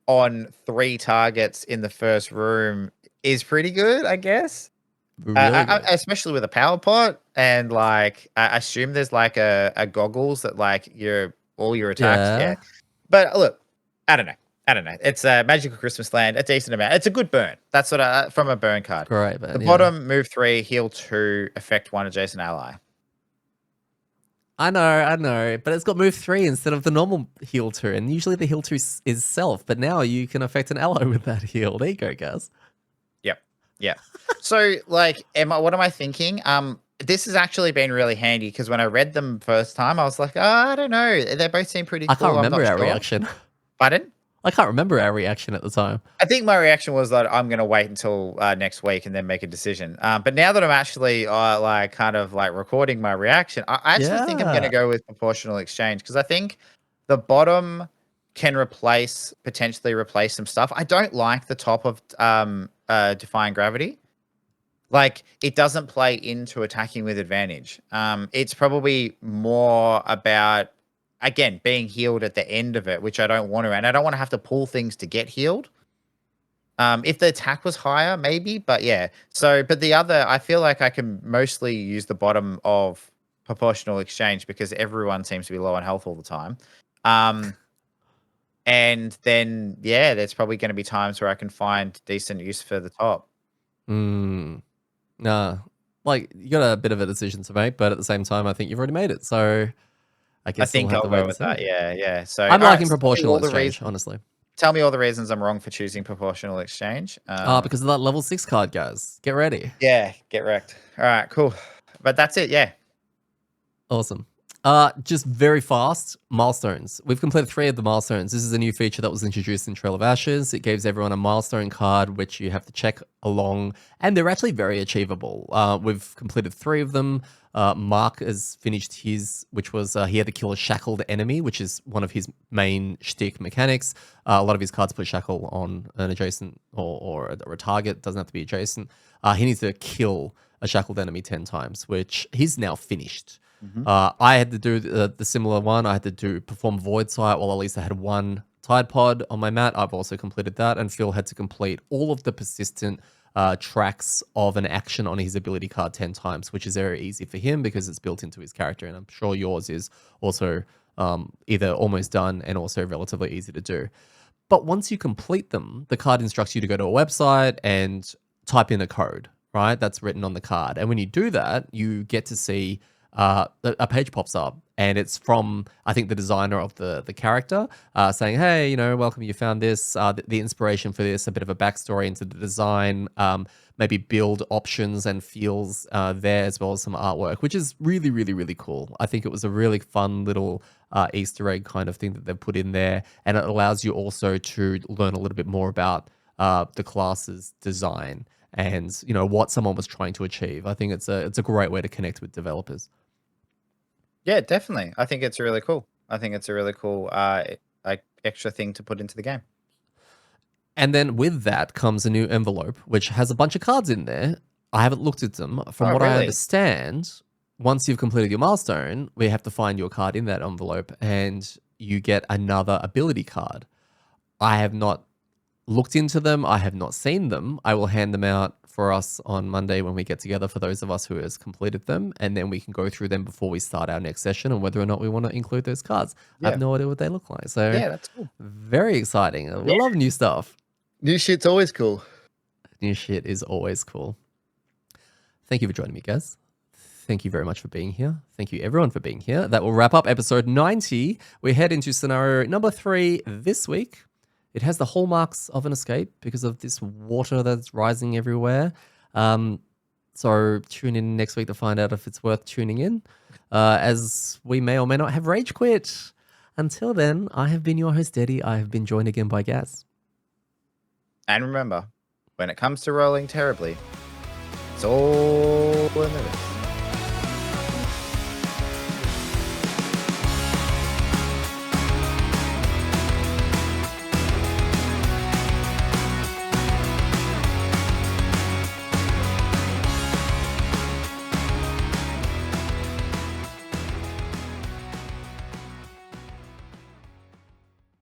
on 3 targets in the first room is pretty good, I guess. Really good. Especially with a power pot, and like I assume there's like a goggles that like your all your attacks. Yeah, Yeah. but look, I don't know. I don't know. It's a magical Christmas land, a decent amount. It's a good burn. That's what I from a burn card. Great, The man. Yeah. bottom move 3, heal 2, affect 1 adjacent ally. I know, but it's got move 3 instead of the normal heal 2, and usually the heal 2 is self, but now you can affect an ally with that heal. There you go, guys. Yep. Yeah. So like, what am I thinking? This has actually been really handy because when I read them first time, I was like, oh, I don't know. They both seem pretty I can't cool. I'm remember not our sure. reaction. Pardon? I can't remember our reaction at the time. I think my reaction was that I'm going to wait until next week and then make a decision. But now that I'm actually like kind of like recording my reaction, I actually think I'm going to Yeah. go with proportional exchange because I think the bottom can potentially replace some stuff. I don't like the top of defying gravity. Like it doesn't play into attacking with advantage. It's probably more about again being healed at the end of it, which I don't want to, and I don't want to have to pull things to get healed. If the attack was higher, maybe, but yeah. So, but the other, I feel like I can mostly use the bottom of proportional exchange because everyone seems to be low on health all the time. And then yeah, there's probably going to be times where I can find decent use for the top. Mm. Nah. Like, you got a bit of a decision to make, but at the same time, I think you've already made it. So I I guess we'll think have I'll to wait go and with see. that. Yeah. So, all I'm right, liking so tell me proportional all the exchange, reasons. honestly. Tell me all the reasons I'm wrong for choosing proportional exchange. Because of that level 6 card, guys. Get ready. Yeah, get wrecked. All right, cool. But that's it. Yeah. Awesome. Just very fast, milestones. We've completed 3 of the milestones. This is a new feature that was introduced in Trail of Ashes. It gives everyone a milestone card, which you have to check along, and they're actually very achievable. We've completed 3 of them. Mark has finished his, which was he had to kill a shackled enemy, which is one of his main shtick mechanics. A lot of his cards put shackle on an adjacent or a target. Doesn't have to be adjacent. He needs to kill a shackled enemy 10 times, which he's now finished. Mhm. I had to do the similar one. I had to perform Void Sight, while at least I had 1 Tide Pod on my mat. I've also completed that, and Phil had to complete all of the persistent tracks of an action on his ability card 10 times, which is very easy for him because it's built into his character. And I'm sure yours is also either almost done and also relatively easy to do. But once you complete them, the card instructs you to go to a website and type in a code, right? That's written on the card. And when you do that, you get to see a page pops up, and it's from, I think, the designer of the character saying, hey, welcome, you found this, the inspiration for this, a bit of a backstory into the design, maybe build options and feels there, as well as some artwork, which is really, really, really cool. I think it was a really fun little Easter egg kind of thing that they've put in there, and it allows you also to learn a little bit more about the class's design and what someone was trying to achieve. I think it's a great way to connect with developers. Yeah, definitely. I think it's really cool. I think it's a really cool like extra thing to put into the game. And then with that comes a new envelope, which has a bunch of cards in there. I haven't looked at them. From Oh, what I really? understand, once you've completed your milestone, we have to find your card in that envelope and you get another ability card. I have not looked into them. I have not seen them. I will hand them out for us on Monday when we get together for those of us who has completed them, and then we can go through them before we start our next session and whether or not we want to include those cards. I Yeah. have no idea what they look like. So Yeah, that's cool. very exciting. We love new stuff. New shit's always cool. New shit is always cool. Thank you for joining me, guys. Thank you very much for being here. Thank you, everyone, for being here. That will wrap up episode 90. We head into scenario number 3 this week. It has the hallmarks of an escape because of this water that's rising everywhere. So tune in next week to find out if it's worth tuning in, as we may or may not have rage quit. Until then, I have been your host, Eddie. I have been joined again by Gaz. And remember, when it comes to rolling terribly, it's all in the